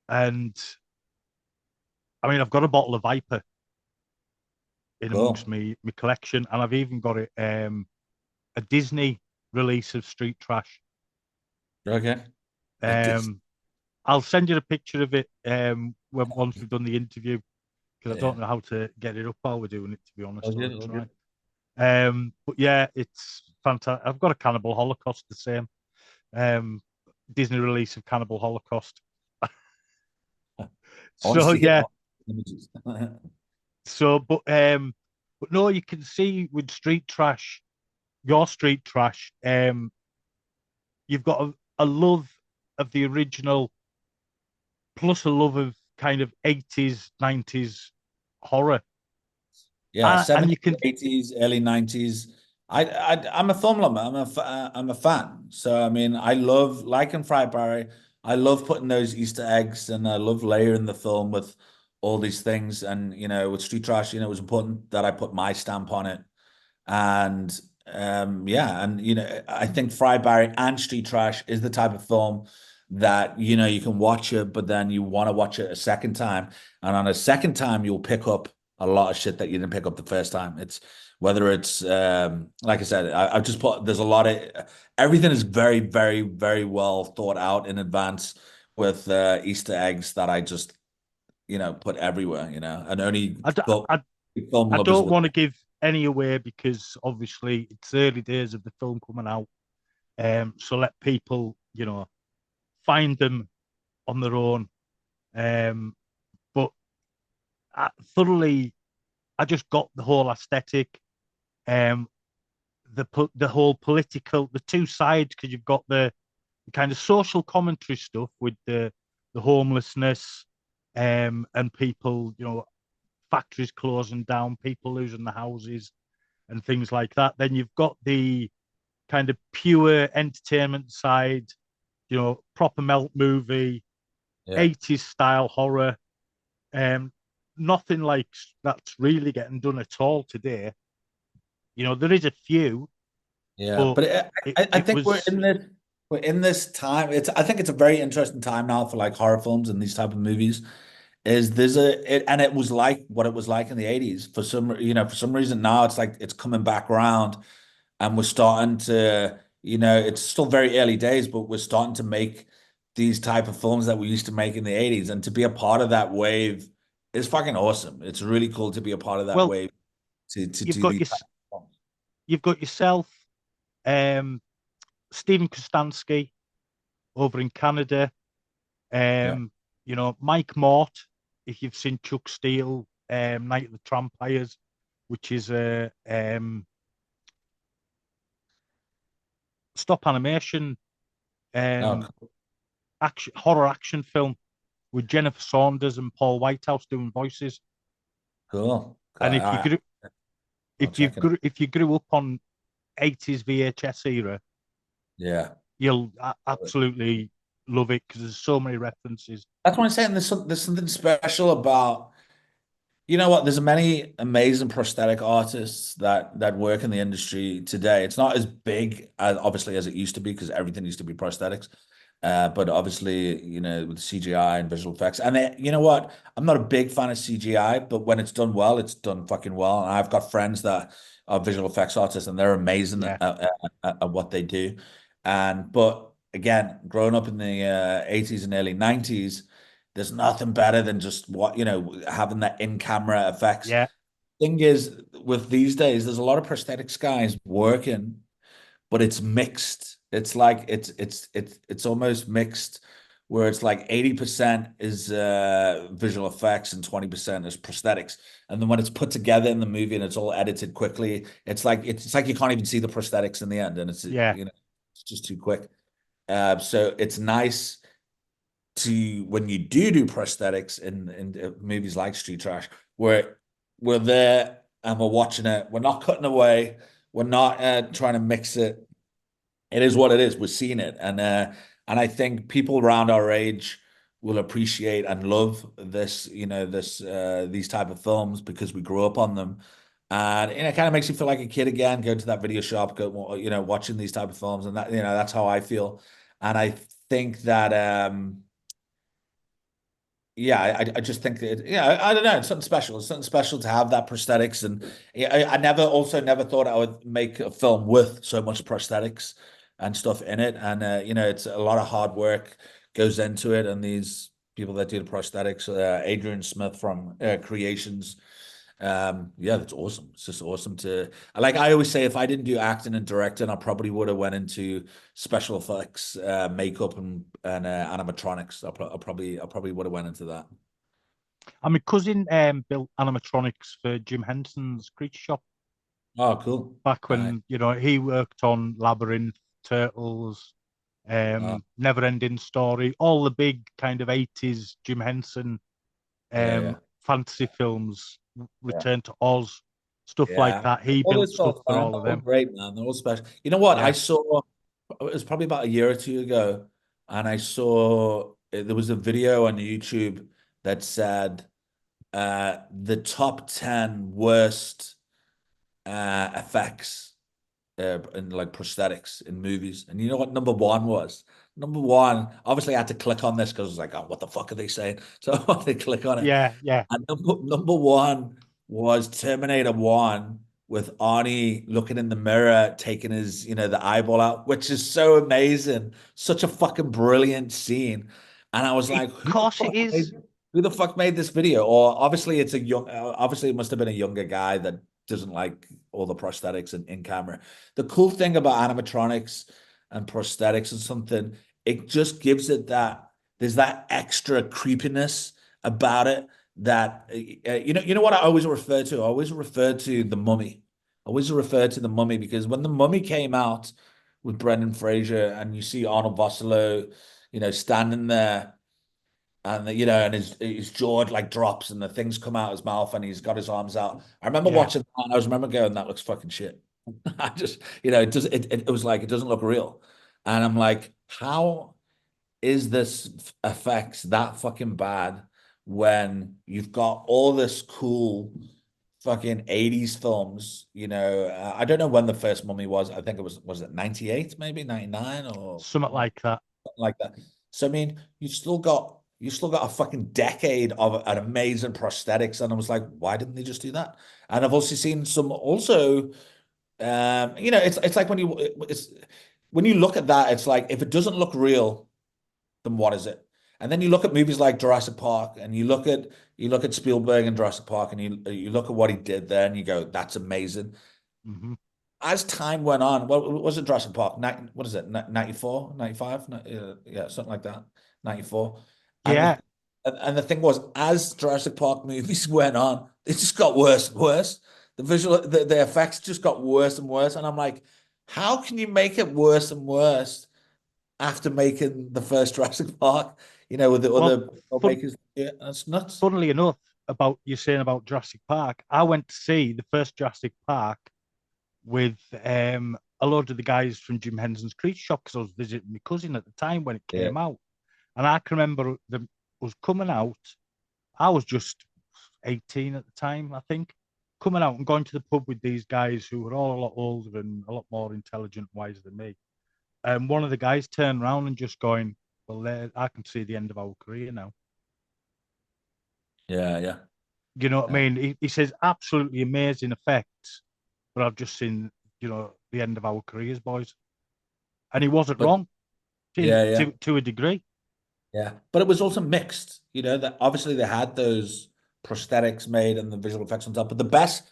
[SPEAKER 2] I mean, I've got a bottle of Viper in amongst
[SPEAKER 3] Cool.
[SPEAKER 2] me collection, and I've even got it a Disney release of Street Trash.
[SPEAKER 3] Okay. It is.
[SPEAKER 2] Um, I'll send you a picture of it when once we've done the interview because I
[SPEAKER 3] Yeah.
[SPEAKER 2] don't know how to get it up while we're doing it. To be honest,
[SPEAKER 3] All good.
[SPEAKER 2] I'll
[SPEAKER 3] All
[SPEAKER 2] try.
[SPEAKER 3] good.
[SPEAKER 2] But yeah, it's fantastic. I've got a Cannibal Holocaust the same um, Disney release of Cannibal Holocaust.
[SPEAKER 3] I want to
[SPEAKER 2] So
[SPEAKER 3] see it.
[SPEAKER 2] yeah,
[SPEAKER 3] Images.
[SPEAKER 2] so but no, you can see with Street Trash, your Street Trash, you've got a love of the original plus a love of kind of 80s, 90s horror.
[SPEAKER 3] Yeah,
[SPEAKER 2] And
[SPEAKER 3] 70s,
[SPEAKER 2] you can
[SPEAKER 3] 80s, early 90s. I'm a film lover. I'm a fan. So I mean, I love like in Fried Barry. I love putting those Easter eggs, and I love layering the film with all these things. And you know, with Street Trash, you know, it was important that I put my stamp on it. And yeah, and you know, I think Fried Barry and Street Trash is the type of film that you know you can watch it, but then you want to watch it a second time, and on a second time you'll pick up a lot of shit that you didn't pick up the first time. It's whether it's like I said, I've just put there's a lot of everything is very well thought out in advance with Easter eggs that I just you know put everywhere, you know, and only
[SPEAKER 2] I,
[SPEAKER 3] thought
[SPEAKER 2] I,
[SPEAKER 3] Film
[SPEAKER 2] I
[SPEAKER 3] Club as
[SPEAKER 2] don't
[SPEAKER 3] well.
[SPEAKER 2] want to give any away because obviously it's early days of the film coming out. So let people, find them on their own. But thoroughly, I just got the whole aesthetic, um, the whole political, the two sides, because you've got the kind of social commentary stuff with the homelessness, and people, factories closing down, people losing their houses, and things like that. Then you've got the kind of pure entertainment side, proper melt movie,
[SPEAKER 3] Yeah.
[SPEAKER 2] 80s style horror. Nothing like that's really getting done at all today. There is a few,
[SPEAKER 3] Yeah,
[SPEAKER 2] but
[SPEAKER 3] but I
[SPEAKER 2] it
[SPEAKER 3] think
[SPEAKER 2] was,
[SPEAKER 3] we're in this time. I think it's a very interesting time now for like horror films and these type of movies. And it was like what it was like in the 80s. For some reason now it's like it's coming back around, and we're starting to, it's still very early days, but we're starting to make these type of films that we used to make in the 80s. And to be a part of that wave is fucking awesome. It's really cool to be a part of that
[SPEAKER 2] well,
[SPEAKER 3] wave to
[SPEAKER 2] you've
[SPEAKER 3] do
[SPEAKER 2] got
[SPEAKER 3] these
[SPEAKER 2] your,
[SPEAKER 3] type of films.
[SPEAKER 2] you've got yourself, um, Stephen Kostansky over in Canada.
[SPEAKER 3] Yeah.
[SPEAKER 2] Mike Mort, if you've seen Chuck Steele, Night of the Trampires, which is a stop animation
[SPEAKER 3] Oh,
[SPEAKER 2] um, horror action film with Jennifer Saunders and Paul Whitehouse doing voices.
[SPEAKER 3] cool.
[SPEAKER 2] And if you grew
[SPEAKER 3] I'll check it out.
[SPEAKER 2] if you grew up on 80s VHS era,
[SPEAKER 3] Yeah.
[SPEAKER 2] you'll absolutely love it because there's so many references.
[SPEAKER 3] That's what I'm saying. There's something special about, you know what? There's many amazing prosthetic artists that work in the industry today. It's not as big as obviously as it used to be because everything used to be prosthetics. But obviously, with CGI and visual effects. And you know what? I'm not a big fan of CGI, but when it's done well, it's done fucking well. And I've got friends that are visual effects artists and they're amazing
[SPEAKER 2] Yeah,
[SPEAKER 3] at what they do. But again, growing up in the 80s and early 90s, there's nothing better than just having that in-camera effects.
[SPEAKER 2] yeah,
[SPEAKER 3] Thing is, with these days, there's a lot of prosthetics guys working, but it's mixed. It's like it's almost mixed, where it's like 80% is visual effects and 20% is prosthetics. And then when it's put together in the movie and it's all edited quickly, it's like you can't even see the prosthetics in the end, and
[SPEAKER 2] yeah.
[SPEAKER 3] it's just too quick. So it's nice to when you do prosthetics in movies like Street Trash, where we're there and we're watching it. We're not cutting away. We're not trying to mix it. It is what it is. We're seeing it, and I think people around our age will appreciate and love this. These type of films because we grew up on them, and it kind of makes you feel like a kid again. Go to that video shop, watching these type of films, and that's how I feel. And I think that yeah, I just think that I don't know, it's something special. It's something special to have that prosthetics, and yeah, I never thought I would make a film with so much prosthetics and stuff in it, and it's a lot of hard work goes into it, and these people that do the prosthetics, Adrian Smith from Creations, yeah, that's awesome. It's just awesome to like. I always say if I didn't do acting and directing, I probably would have went into special effects, makeup, and animatronics. I probably would have went into that.
[SPEAKER 2] And my cousin built animatronics for Jim Henson's Creature Shop
[SPEAKER 3] Oh, cool.
[SPEAKER 2] back when he worked on Labyrinth, Turtles,
[SPEAKER 3] Oh,
[SPEAKER 2] Never Ending Story, all the big kind of 80s Jim Henson
[SPEAKER 3] yeah, yeah,
[SPEAKER 2] fantasy films,
[SPEAKER 3] yeah,
[SPEAKER 2] Return to Oz, stuff like
[SPEAKER 3] yeah.
[SPEAKER 2] that. He
[SPEAKER 3] All
[SPEAKER 2] built
[SPEAKER 3] those
[SPEAKER 2] stuff
[SPEAKER 3] sort of
[SPEAKER 2] for
[SPEAKER 3] fun.
[SPEAKER 2] all
[SPEAKER 3] They're
[SPEAKER 2] of
[SPEAKER 3] all
[SPEAKER 2] them.
[SPEAKER 3] great, man. They're all special. You know what? I
[SPEAKER 2] Yeah,
[SPEAKER 3] saw it was probably about a year or two ago, and I saw there was a video on YouTube that said the top 10 worst effects and like prosthetics in movies. And you know what number one was? Number one, obviously I had to click on this because I was like, oh, what the fuck are they saying? So I had to click on it.
[SPEAKER 2] yeah, yeah,
[SPEAKER 3] And number one was Terminator 1 with Arnie looking in the mirror, taking his, the eyeball out, which is so amazing. Such a fucking brilliant scene. And I was
[SPEAKER 2] of
[SPEAKER 3] like, who the
[SPEAKER 2] course it
[SPEAKER 3] fuck
[SPEAKER 2] is.
[SPEAKER 3] who the fuck made this video? Or obviously it's a young, obviously it must have been a younger guy that doesn't like all the prosthetics and in camera. The cool thing about animatronics and prosthetics and something, it just gives it that, there's that extra creepiness about it that, you know what I always refer to? I always refer to The Mummy. I always refer to The Mummy because when The Mummy came out with Brendan Fraser and you see Arnold Vosloo, standing there and and his jaw like drops and the things come out his mouth and he's got his arms out. I remember
[SPEAKER 2] Yeah.
[SPEAKER 3] watching that and I was remember going, that looks fucking shit. I just, it was like it doesn't look real. And I'm like, how is this effects that fucking bad when you've got all this cool fucking 80s films, I don't know when the first Mummy was. I think was it 98, maybe 99 or
[SPEAKER 2] Something like that.
[SPEAKER 3] like that. So I mean, you've still got a fucking decade of an amazing prosthetics, and I was like, why didn't they just do that? And I've also seen some also, it's like when you look at that, it's like if it doesn't look real, then what is it? And then you look at movies like Jurassic Park, and you look at Spielberg and Jurassic Park, and you look at what he did there, and you go, that's amazing.
[SPEAKER 2] Mm-hmm.
[SPEAKER 3] As time went on, what was it, Jurassic Park? What is it, 94, 95? Yeah, something like that, 94. And
[SPEAKER 2] Yeah.
[SPEAKER 3] the thing was, as Jurassic Park movies went on, it just got worse and worse. The effects just got worse and worse. And I'm like, how can you make it worse and worse after making the first Jurassic Park? With the
[SPEAKER 2] Well,
[SPEAKER 3] other
[SPEAKER 2] fun,
[SPEAKER 3] filmmakers, yeah, that's nuts.
[SPEAKER 2] funnily enough, about you saying about Jurassic Park, I went to see the first Jurassic Park with a load of the guys from Jim Henson's Creature Shop because I was visiting my cousin at the time when it
[SPEAKER 3] Yeah,
[SPEAKER 2] came out. And I can remember them was coming out. I was just 18 at the time, I think, coming out and going to the pub with these guys who were all a lot older and a lot more intelligent, wiser than me. And one of the guys turned around and just going, well, I can see the end of our career now.
[SPEAKER 3] yeah, yeah.
[SPEAKER 2] You know what I
[SPEAKER 3] Yeah.
[SPEAKER 2] mean? He says absolutely amazing effects, but I've just seen, the end of our careers, boys. And he wasn't
[SPEAKER 3] But
[SPEAKER 2] wrong
[SPEAKER 3] yeah, yeah.
[SPEAKER 2] to a degree.
[SPEAKER 3] Yeah, but it was also mixed. That obviously they had those prosthetics made and the visual effects on top. But the best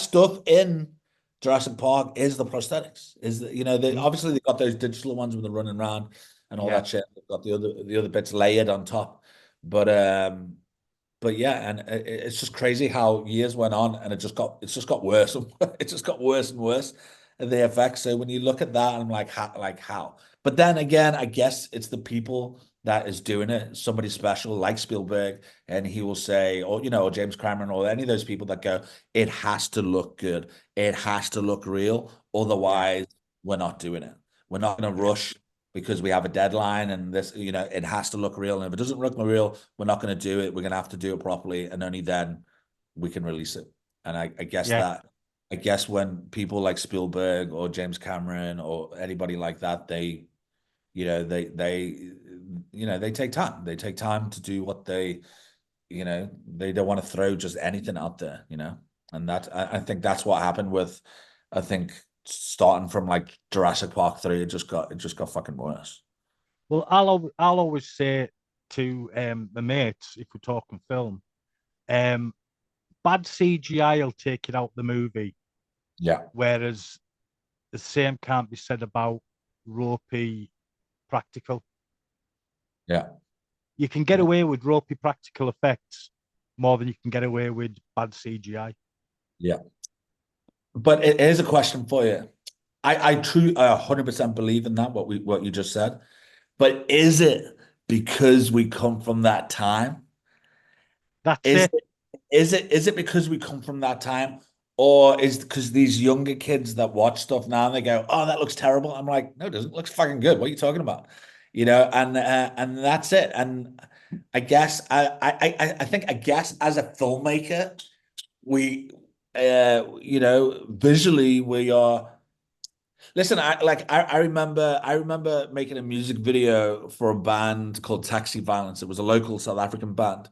[SPEAKER 3] stuff in Jurassic Park is the prosthetics. They
[SPEAKER 2] Mhm.
[SPEAKER 3] obviously they got those digital ones when they're running around and all
[SPEAKER 2] Yeah,
[SPEAKER 3] that shit. They've got the other bits layered on top. But yeah, and it's just crazy how years went on and it's just got worse and it just got worse and worse, the effects. So when you look at that, I'm like, how? But then again, I guess it's the people that is doing it, somebody special like Spielberg, and he will say, or James Cameron, or any of those people that go, it has to look good, it has to look real,
[SPEAKER 2] yeah,
[SPEAKER 3] otherwise we're not doing it. We're not going to
[SPEAKER 2] yeah,
[SPEAKER 3] rush because we have a deadline and this, it has to look real. And if it doesn't look real, we're not going to do it. We're going to have to do it properly. And only then we can release it. And
[SPEAKER 2] yeah.
[SPEAKER 3] I guess when people like Spielberg or James Cameron or anybody like that, they take time. They take time to do what they don't want to throw just anything out there. And I think that's what happened with, I think starting from like Jurassic Park 3, it just got fucking worse.
[SPEAKER 2] Well, I'll always say to the mates if we're talking film, um, bad CGI will take it out the movie,
[SPEAKER 3] Yeah.
[SPEAKER 2] whereas the same can't be said about ropey practical.
[SPEAKER 3] Yeah.
[SPEAKER 2] You can get
[SPEAKER 3] Yeah.
[SPEAKER 2] away with ropey practical effects more than you can get away with bad CGI.
[SPEAKER 3] Yeah. But it is a question for you. I 100% believe in that, what you just said. But is it because we come from that time?
[SPEAKER 2] That's
[SPEAKER 3] Is
[SPEAKER 2] it.
[SPEAKER 3] is it because we come from that time, or is it because these younger kids that watch stuff now and they go, "Oh, that looks terrible." I'm like, "No, it doesn't. It looks fucking good. What are you talking about?" And that's it. And I guess I think as a filmmaker, we visually we are. Listen, I remember making a music video for a band called Taxi Violence. It was a local South African band,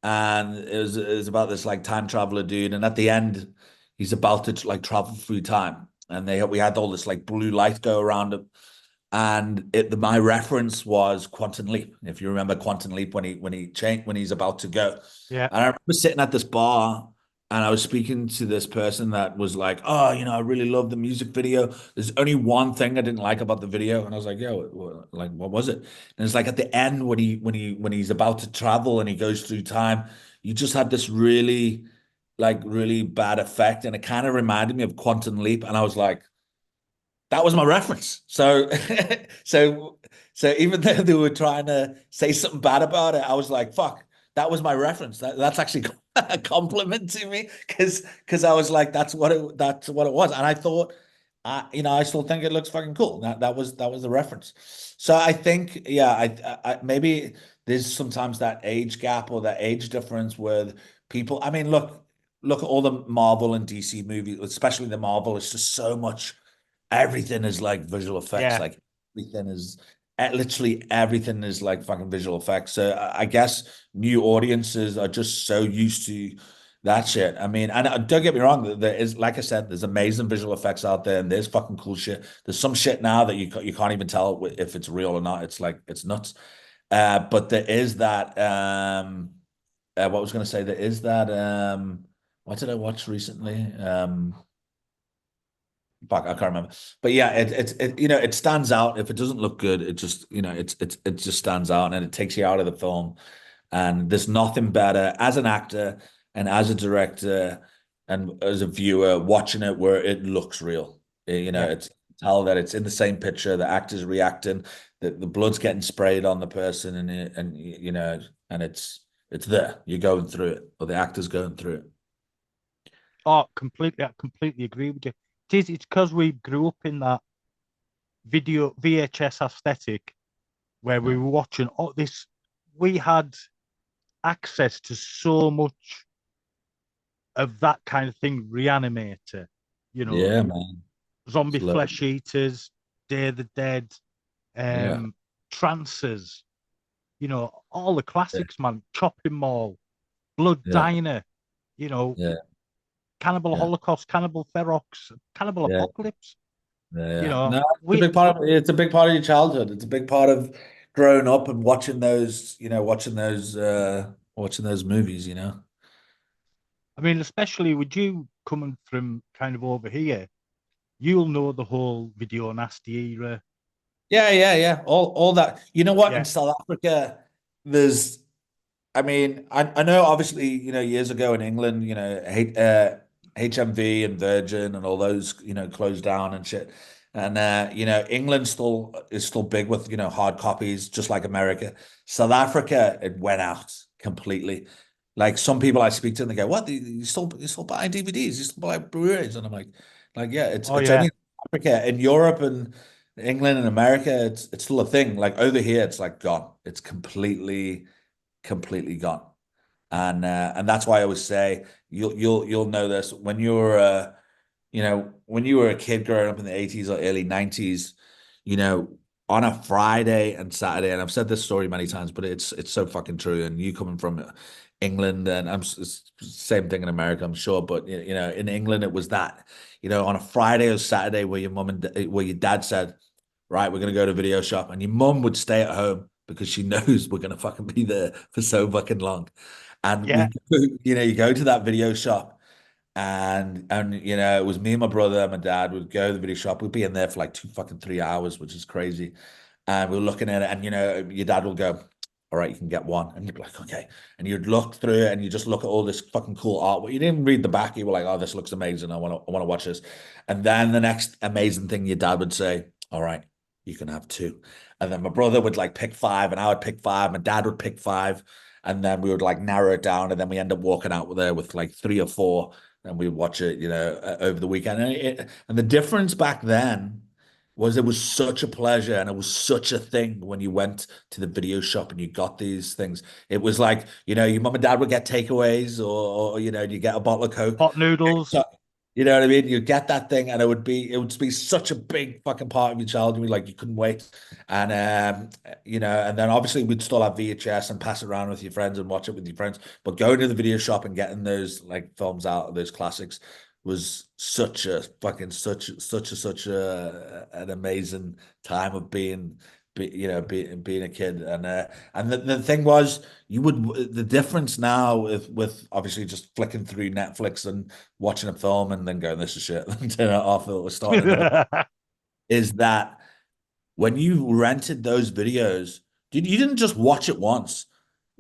[SPEAKER 3] and it was about this like time traveler dude, and at the end, he's about to like travel through time, and we had all this like blue light go around him, and my reference was Quantum Leap. If you remember Quantum Leap, when he's about to go,
[SPEAKER 2] Yeah.
[SPEAKER 3] and I remember sitting at this bar. And I was speaking to this person that was like, "Oh, I really love the music video. There's only one thing I didn't like about the video." And I was like, "Yeah, what was it?" And it's like at the end when he's about to travel and he goes through time, you just had this really bad effect, and it kind of reminded me of Quantum Leap. And I was like, that was my reference. So, so, so even though they were trying to say something bad about it, I was like, "Fuck, that was my reference." That's actually a compliment to me because I was like, that's what it was, and I thought, I still think it looks fucking cool. That was the reference. So I think, yeah, maybe there's sometimes that age gap or that age difference with people. I mean, look at all the Marvel and DC movies, especially the Marvel. It's just so much. Everything is like visual effects.
[SPEAKER 2] Yeah.
[SPEAKER 3] Like everything is literally everything is like fucking visual effects. So I guess new audiences are just so used to that shit. I mean, and don't get me wrong, there is, like I said, there's amazing visual effects out there, and there's fucking cool shit. There's some shit now that you can't even tell if it's real or not. It's like it's nuts. But there is that. What I was going to say, there is that. What did I watch recently? Fuck, I can't remember. But yeah, it stands out. If it doesn't look good, it just it just stands out and it takes you out of the film. And there's nothing better as an actor and as a director and as a viewer watching it where it looks real.
[SPEAKER 2] Yeah.
[SPEAKER 3] It's tell that it's in the same picture, the actor's reacting, the blood's getting sprayed on the person, and it's there. You're going through it, or the actor's going through it.
[SPEAKER 2] Oh, completely. I completely agree with you. It's because we grew up in that video VHS aesthetic where we
[SPEAKER 3] Yeah.
[SPEAKER 2] were watching all this. We had access to so much of that kind of thing, Reanimator, you know,
[SPEAKER 3] Yeah, man.
[SPEAKER 2] zombie
[SPEAKER 3] It's low.
[SPEAKER 2] flesh eaters, Day of the Dead,
[SPEAKER 3] Yeah.
[SPEAKER 2] trances, all the
[SPEAKER 3] Yeah.
[SPEAKER 2] classics, man. Chopping Mall, Blood
[SPEAKER 3] Yeah.
[SPEAKER 2] Diner, you know,
[SPEAKER 3] Yeah.
[SPEAKER 2] Cannibal
[SPEAKER 3] Yeah.
[SPEAKER 2] Holocaust, Cannibal Ferox, Cannibal
[SPEAKER 3] Yeah.
[SPEAKER 2] Apocalypse.
[SPEAKER 3] Yeah.
[SPEAKER 2] You
[SPEAKER 3] Yeah.
[SPEAKER 2] know,
[SPEAKER 3] No,
[SPEAKER 2] we
[SPEAKER 3] it's a big part of your childhood. It's a big part of growing up and watching those, watching those movies.
[SPEAKER 2] I mean, especially with you coming from kind of over here, you'll know the whole video nasty era.
[SPEAKER 3] Yeah, yeah, yeah. All that. You know what? In
[SPEAKER 2] Yeah.
[SPEAKER 3] South Africa, there's I mean, I know obviously, years ago in England, HMV and Virgin and all those, closed down and shit. And England still is still big with, hard copies, just like America. South Africa, it went out completely. Like some people I speak to and they go, "What? You still buying DVDs? You still buy Blu-rays?" And I'm like, yeah, it's
[SPEAKER 2] Oh
[SPEAKER 3] it's
[SPEAKER 2] yeah.
[SPEAKER 3] only Africa. In Europe and England and America, it's still a thing. Like over here, it's like gone. It's completely gone. And that's why I always say you'll know this when you were a kid growing up in the 80s or early 90s, you know, on a Friday and Saturday, and I've said this story many times, but it's so fucking true. And you coming from England, and it's same thing in America, I'm sure, but in England it was that, on a Friday or Saturday where where your dad said, right, we're gonna go to video shop, and your mum would stay at home because she knows we're gonna fucking be there for so fucking long. And
[SPEAKER 2] Yeah.
[SPEAKER 3] you go to that video shop, and it was me and my brother and my dad would go to the video shop. We'd be in there for like 3 hours, which is crazy. And we were looking at it, and your dad will go, "All right, you can get one," and you'd be like, "Okay." And you'd look through it, and you just look at all this fucking cool art. But you didn't read the back. You were like, "Oh, this looks amazing. I want to watch this." And then the next amazing thing, your dad would say, "All right, you can have two." And then my brother would like pick five, and I would pick five. My dad would pick five, and then we would like narrow it down, and then we end up walking out there with like three or four, and we would watch it, over the weekend. And the difference back then was it was such a pleasure and it was such a thing when you went to the video shop and you got these things. It was like, your mom and dad would get takeaways, or you get a bottle of Coke.
[SPEAKER 2] Pot noodles.
[SPEAKER 3] So, you know what I mean? You get that thing, and it would be such a big fucking part of your childhood. Like you couldn't wait. And then obviously we'd still have VHS and pass it around with your friends and watch it with your friends. But going to the video shop and getting those like films out, those classics, was such a fucking such an amazing time of being a kid. And the thing was, the difference now with obviously just flicking through Netflix and watching a film and then going, this is shit, and turn it off or starting another, is that when you rented those videos, you didn't just watch it once.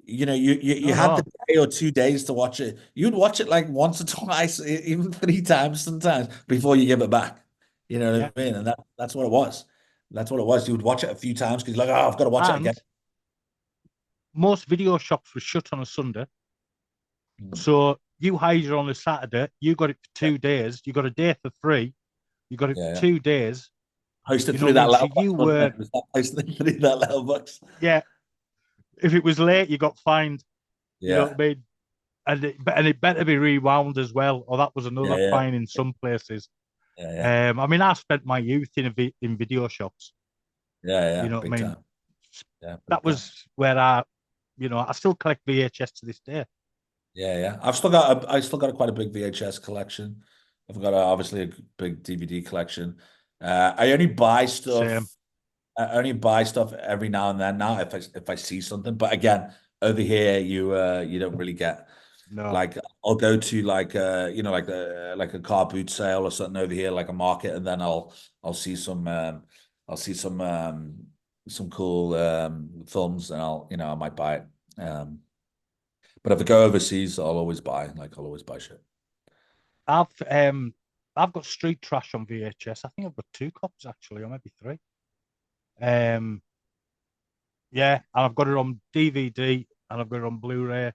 [SPEAKER 3] You
[SPEAKER 2] No,
[SPEAKER 3] had the
[SPEAKER 2] no.
[SPEAKER 3] day or 2 days to watch it. You'd watch it like once or twice, even 3 times sometimes before you give it back. You know
[SPEAKER 2] Yeah.
[SPEAKER 3] what I mean? And that's what it was. That's what it was. You would watch it a few times because you're like, oh, I've got to watch it again.
[SPEAKER 2] And most video shops were shut on a Sunday.
[SPEAKER 3] Mm.
[SPEAKER 2] So you hired it on a Saturday, you got it for
[SPEAKER 3] Yeah,
[SPEAKER 2] 2 days, you got a day for free, you got it
[SPEAKER 3] yeah,
[SPEAKER 2] for
[SPEAKER 3] yeah.
[SPEAKER 2] 2 days.
[SPEAKER 3] Hosted
[SPEAKER 2] You know
[SPEAKER 3] through
[SPEAKER 2] what I
[SPEAKER 3] that
[SPEAKER 2] mean? So
[SPEAKER 3] letterbox,
[SPEAKER 2] you
[SPEAKER 3] wasn't
[SPEAKER 2] were,
[SPEAKER 3] it? Was that hosted through that letterbox?
[SPEAKER 2] yeah, if it was late, you got fined, you know what
[SPEAKER 3] Yeah,
[SPEAKER 2] I mean? And it better be rewound as well, or that was
[SPEAKER 3] yeah,
[SPEAKER 2] another
[SPEAKER 3] yeah,
[SPEAKER 2] fine in some places.
[SPEAKER 3] yeah, yeah,
[SPEAKER 2] I mean, I spent my youth in video shops.
[SPEAKER 3] yeah,
[SPEAKER 2] You
[SPEAKER 3] yeah.
[SPEAKER 2] know what I
[SPEAKER 3] Big
[SPEAKER 2] mean?
[SPEAKER 3] time. Yeah,
[SPEAKER 2] That
[SPEAKER 3] big time.
[SPEAKER 2] was where I still collect VHS to this day.
[SPEAKER 3] Yeah, yeah. I still got quite a big VHS collection. I've got obviously a big DVD collection. I only buy
[SPEAKER 2] Same.
[SPEAKER 3] stuff. I only buy stuff every now and then. Now, if I see something, but again, over here you don't really get,
[SPEAKER 2] No,
[SPEAKER 3] like, I'll go to like like a car boot sale or something over here, like a market, and then I'll see I'll see some cool films, and I might buy it. But if I go overseas, I'll always buy shit.
[SPEAKER 2] I've um I've got Street Trash on VHS. I think I've got two copies actually, or maybe three. Um, yeah, and I've got it on DVD and I've got it on Blu-ray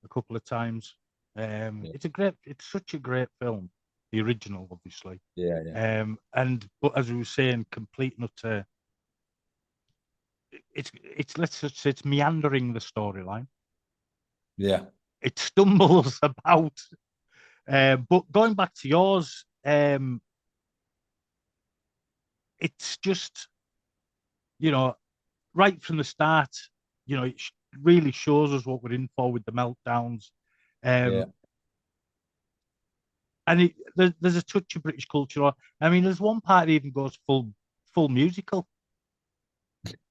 [SPEAKER 2] a couple of times.
[SPEAKER 3] Yeah,
[SPEAKER 2] It's such a great film, the original, obviously.
[SPEAKER 3] yeah, yeah,
[SPEAKER 2] But as we were saying, complete and utter. It's let's just say it's meandering the storyline.
[SPEAKER 3] yeah,
[SPEAKER 2] It stumbles about. But going back to yours, it's just you know right from the start, it really shows us what we're in for with the meltdowns.
[SPEAKER 3] yeah,
[SPEAKER 2] Um, there's a touch of British culture. I mean, there's one part that even goes full musical,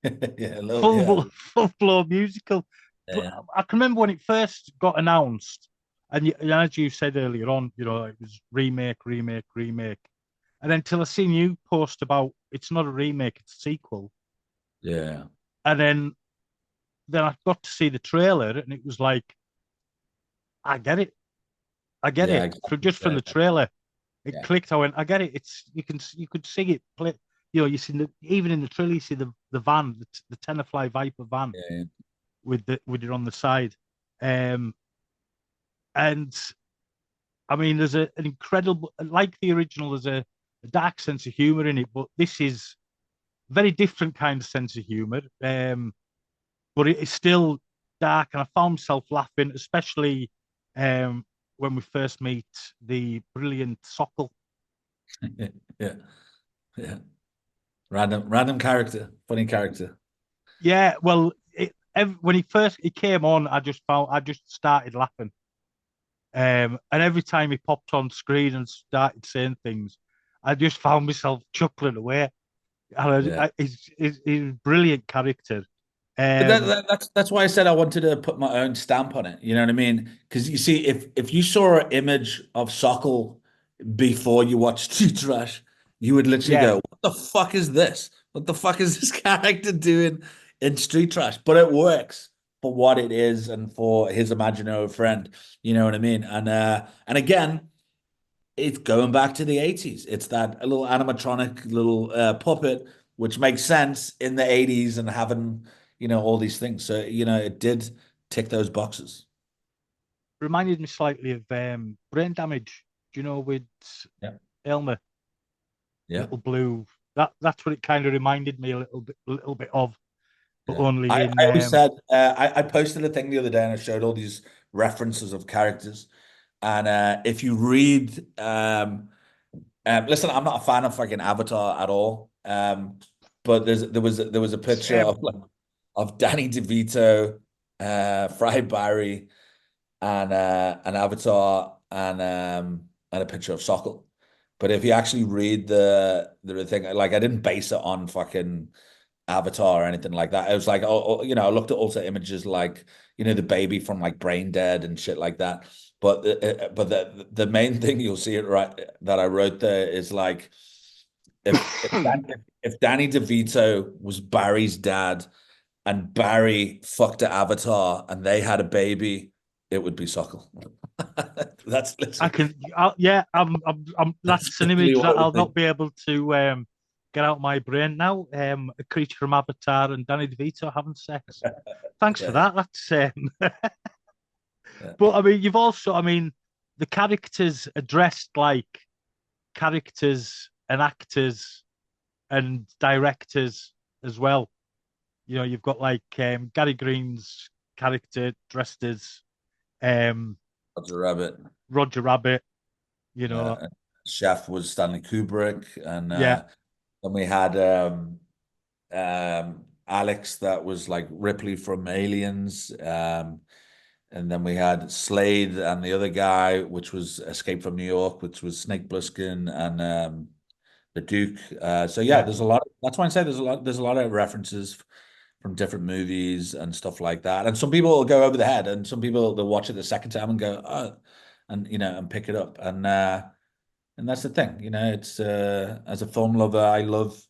[SPEAKER 3] yeah, a little, yeah,
[SPEAKER 2] full full floor musical. But
[SPEAKER 3] yeah,
[SPEAKER 2] I can remember when it first got announced, and as you said earlier on, it was remake, remake, remake, and then till I seen you post about it's not a remake, it's a sequel,
[SPEAKER 3] yeah,
[SPEAKER 2] and then I got to see the trailer, and it was like, I get it. I get
[SPEAKER 3] yeah,
[SPEAKER 2] it.
[SPEAKER 3] exactly.
[SPEAKER 2] Just from
[SPEAKER 3] Yeah,
[SPEAKER 2] the trailer, it
[SPEAKER 3] yeah,
[SPEAKER 2] clicked. I went, I get it. You could see it play. You see even in the trailer, you see the van, the Tenafly Viper van
[SPEAKER 3] yeah,
[SPEAKER 2] with it on the side. Um, and I mean, there's an incredible, like the original, there's a dark sense of humor in it, but this is very different kind of sense of humor. But it is still dark, and I found myself laughing, especially um, when we first meet the brilliant Sokol.
[SPEAKER 3] yeah, yeah, yeah. Random character, funny character.
[SPEAKER 2] Yeah, well, when he came on, I just started laughing. And every time he popped on screen and started saying things, I just found myself chuckling away. And
[SPEAKER 3] Yeah.
[SPEAKER 2] he's a brilliant character.
[SPEAKER 3] But
[SPEAKER 2] Um,
[SPEAKER 3] that's why I said I wanted to put my own stamp on it. You know what I mean? Because you see, if you saw an image of Sokol before you watched Street Trash, you would literally
[SPEAKER 2] yeah,
[SPEAKER 3] go, "What the fuck is this? What the fuck is this character doing in Street Trash?" But it works for what it is and for his imaginary friend. You know what I mean? And again, it's going back to the 80s. It's that a little animatronic little puppet, which makes sense in the 80s and having, all these things. So, it did tick those boxes.
[SPEAKER 2] reminded me slightly of Brain Damage. Do you know with
[SPEAKER 3] Yeah.
[SPEAKER 2] Elmer,
[SPEAKER 3] Yeah.
[SPEAKER 2] Little Blue? That's what it kind of reminded me a little bit of, but
[SPEAKER 3] Yeah.
[SPEAKER 2] only
[SPEAKER 3] I,
[SPEAKER 2] in
[SPEAKER 3] I always said, I posted a thing the other day and I showed all these references of characters. And if you read, listen, I'm not a fan of fucking Avatar at all. But there was a picture
[SPEAKER 2] same.
[SPEAKER 3] of Danny DeVito, Fry Barry, and Avatar, and and a picture of Sokol. But if you actually read the thing, like I didn't base it on fucking Avatar or anything like that. It was like, I looked at also images like, the baby from like Brain Dead and shit like that. But the main thing you'll see it right that I wrote there is like if Danny DeVito was Barry's dad and Barry fucked an Avatar and they had a baby, it would be Sokol. That's
[SPEAKER 2] I
[SPEAKER 3] literally
[SPEAKER 2] can, yeah, that's an
[SPEAKER 3] literally
[SPEAKER 2] image
[SPEAKER 3] what
[SPEAKER 2] that
[SPEAKER 3] I would
[SPEAKER 2] I'll not
[SPEAKER 3] think.
[SPEAKER 2] be able to get out of my brain now. A creature from Avatar and Danny DeVito having sex. Thanks for
[SPEAKER 3] Yeah,
[SPEAKER 2] that. That's
[SPEAKER 3] yeah.
[SPEAKER 2] but I mean, you've also, I mean, the characters are dressed like characters and actors and directors as well. You've got like Gary Green's character dressed as um,
[SPEAKER 3] Roger Rabbit.
[SPEAKER 2] Roger Rabbit. You know,
[SPEAKER 3] Uh, Chef was Stanley Kubrick, and
[SPEAKER 2] yeah,
[SPEAKER 3] then we had Alex that was like Ripley from Aliens. And then we had Slade and the other guy, which was Escape from New York, which was Snake Plissken and the Duke. So yeah,
[SPEAKER 2] yeah,
[SPEAKER 3] there's a lot. That's why I say there's a lot of references from different movies and stuff like that. And some people will go over the head, and some people they'll watch it the second time and go, oh, and and pick it up. And that's the thing, it's as a film lover, I love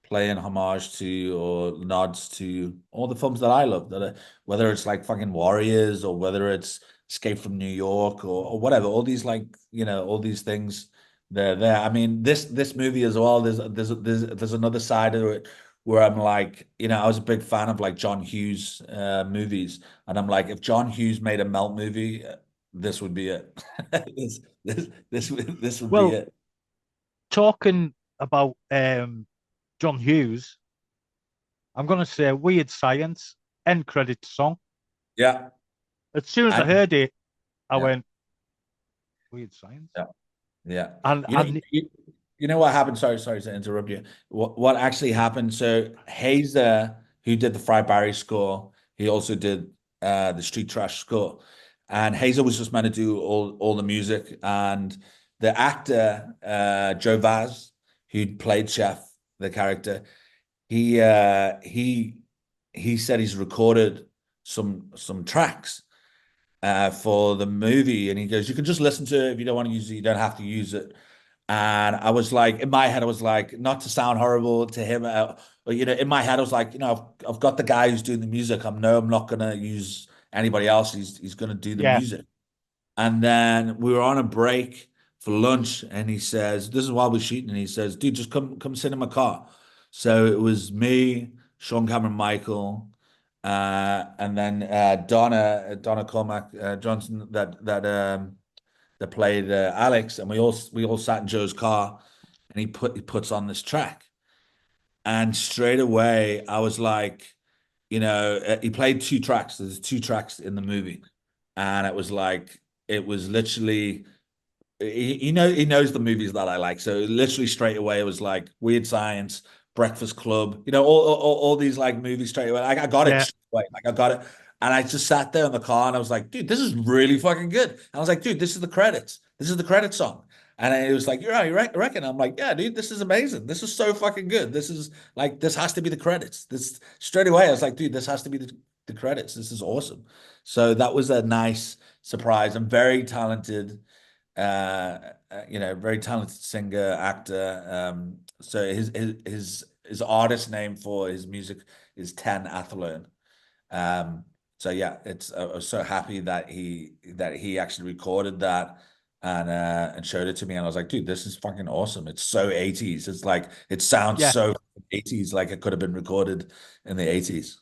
[SPEAKER 3] playing homage to or nods to all the films that I love, whether it's like fucking Warriors or whether it's Escape from New York or whatever, all these like, all these things, they're there. I mean, this movie as well, there's another side of it where I'm like, I was a big fan of like John Hughes movies, and I'm like, if John Hughes made a Melt movie, this would be it. This would be
[SPEAKER 2] Well,
[SPEAKER 3] it.
[SPEAKER 2] talking about John Hughes, I'm going to say Weird Science end credits song.
[SPEAKER 3] Yeah.
[SPEAKER 2] As soon as I
[SPEAKER 3] And
[SPEAKER 2] heard it, I
[SPEAKER 3] yeah,
[SPEAKER 2] went Weird Science,
[SPEAKER 3] yeah. Yeah.
[SPEAKER 2] and
[SPEAKER 3] You know, you know what happened? Sorry to interrupt you. What actually happened? So Hazer, who did the Fry Barry score, he also did the Street Trash score. And Hazer was just meant to do all the music. And the actor, Joe Vaz, who played Chef, the character, he uh he he said he's recorded some tracks for the movie, and he goes, "You can just listen to it if you don't want to use it. You don't have to use it." And I was like, in my head, I was like, not to sound horrible to him, but in my head, I was like, I've got the guy who's doing the music. I'm not gonna use anybody else. He's gonna do the
[SPEAKER 2] yeah,
[SPEAKER 3] music. And then we were on a break for lunch, and he says, "This is while we're shooting." And he says, "Dude, just come sit in my car." So it was me, Sean Cameron, Michael, and then Donna Cormac Johnson that played Alex, and we all sat in Joe's car, and he puts on this track, and straight away I was like, he played two tracks. There's two tracks in the movie, and it was literally he knows the movies that I like. So literally straight away it was like Weird Science, Breakfast Club, all these like movies straight away. Like I got it
[SPEAKER 2] yeah,
[SPEAKER 3] straight away. Like I got it. And I just sat there in the car and I was like, dude, this is really fucking good. And I was like, dude, this is the credits. This is the credit song. And it was like, you're right, you reckon? I'm like, yeah, dude, this is amazing. This is so fucking good. This is like, this has to be the credits. This straight away, I was like, dude, this has to be the credits. This is awesome. So that was a nice surprise. I'm very talented very talented singer, actor. So his artist name for his music is Ten Athlone. So yeah, I was so happy that he actually recorded that and showed it to me, and I was like, dude, this is fucking awesome. It's so 80s. It's like it sounds
[SPEAKER 2] yeah.
[SPEAKER 3] so 80s, like it could have been recorded in the 80s.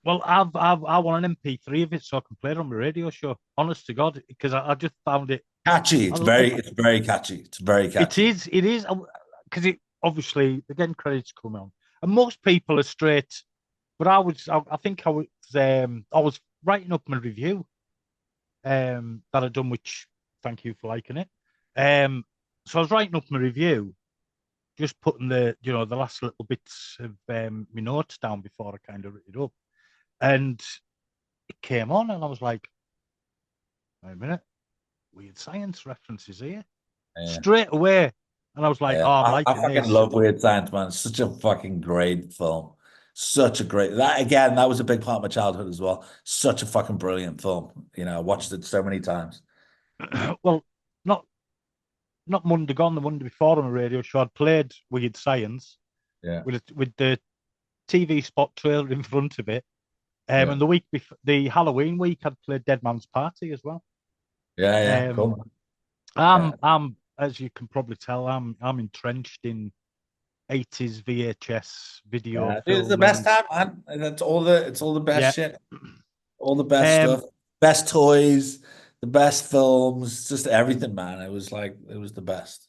[SPEAKER 2] Well, I want an MP3 of it so I can play it on my radio show. Honest to God, because I just found it.
[SPEAKER 3] Catchy. It's
[SPEAKER 2] I,
[SPEAKER 3] very catchy. It's very catchy.
[SPEAKER 2] it is, because it obviously they're getting credits coming on, and most people are straight. But I think I was writing up my review that I'd done, which thank you for liking it. So I was writing up my review, just putting the last little bits of my notes down before I kind of wrote it up, and it came on, and I was like, wait a minute, weird science references here
[SPEAKER 3] Yeah.
[SPEAKER 2] straight away. And I was like,
[SPEAKER 3] Yeah.
[SPEAKER 2] oh, I'm
[SPEAKER 3] I
[SPEAKER 2] liking
[SPEAKER 3] fucking
[SPEAKER 2] this.
[SPEAKER 3] love Weird Science, man. It's such a fucking great film. Such a great that again, that was a big part of my childhood as well. Such a fucking brilliant film. I watched it so many times.
[SPEAKER 2] Well, not Monday gone, the Monday before on a radio show, I'd played Weird Science
[SPEAKER 3] Yeah.
[SPEAKER 2] with the TV spot trailer in front of it.
[SPEAKER 3] Yeah.
[SPEAKER 2] And the week before, the Halloween week, I'd played Dead Man's Party as well.
[SPEAKER 3] Yeah, yeah.
[SPEAKER 2] Um,
[SPEAKER 3] Cool. Yeah.
[SPEAKER 2] I'm, as you can probably tell, I'm entrenched in 80s VHS video
[SPEAKER 3] Yeah. Dude, it's the
[SPEAKER 2] film,
[SPEAKER 3] best
[SPEAKER 2] and
[SPEAKER 3] time, man. It's all the best
[SPEAKER 2] yeah.
[SPEAKER 3] shit. All the best
[SPEAKER 2] Um,
[SPEAKER 3] stuff. Best toys, the best films, just everything, man. It was the best.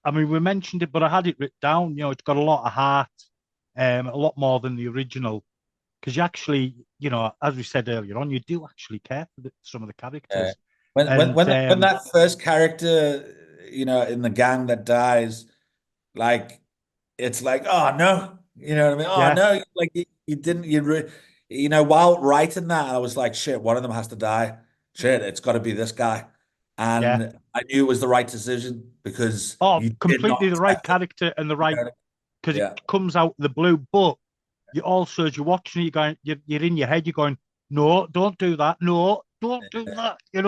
[SPEAKER 2] I mean, we mentioned it, but I had it written down. It's got a lot of heart, a lot more than the original, because you actually, as we said earlier on, you do actually care for some of the
[SPEAKER 3] Yeah.
[SPEAKER 2] characters,
[SPEAKER 3] When
[SPEAKER 2] and
[SPEAKER 3] when that first character, in the gang that dies, like it's like, oh no, you know what I mean? Oh
[SPEAKER 2] yeah,
[SPEAKER 3] no, like you didn't while writing that, I was like, shit, one of them has to die. Shit, it's got to be this guy.
[SPEAKER 2] yeah.
[SPEAKER 3] And I knew it was the right decision because
[SPEAKER 2] Oh,
[SPEAKER 3] you did
[SPEAKER 2] completely
[SPEAKER 3] not
[SPEAKER 2] the right
[SPEAKER 3] test it.
[SPEAKER 2] character and the
[SPEAKER 3] You
[SPEAKER 2] right,
[SPEAKER 3] know what
[SPEAKER 2] because
[SPEAKER 3] I mean?
[SPEAKER 2] it
[SPEAKER 3] Yeah.
[SPEAKER 2] comes out the blue. But you also, as you're watching it, you're in your head, you're going, no, don't do that, no, don't do that.
[SPEAKER 3] And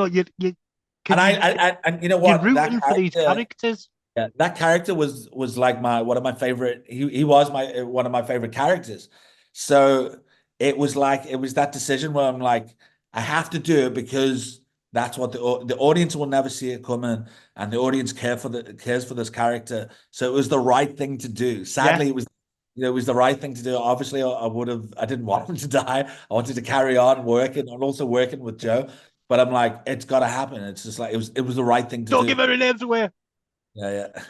[SPEAKER 2] Because
[SPEAKER 3] and you know
[SPEAKER 2] you're
[SPEAKER 3] what? That
[SPEAKER 2] rooting for these
[SPEAKER 3] character,
[SPEAKER 2] characters.
[SPEAKER 3] yeah, that character was like my one of my favorite. He was my one of my favorite characters. So it was that decision where I'm like, I have to do it because that's what the audience will never see it coming, and the audience cares for this character. So it was the right thing to do.
[SPEAKER 2] Yeah.
[SPEAKER 3] Sadly, it was the right thing to do. Obviously, I didn't want him to die. I wanted to carry on working and also working with Joe. But I'm like, it's got to happen. It's just like it was the right thing to
[SPEAKER 2] Don't give
[SPEAKER 3] do.
[SPEAKER 2] any names away.
[SPEAKER 3] Yeah, yeah.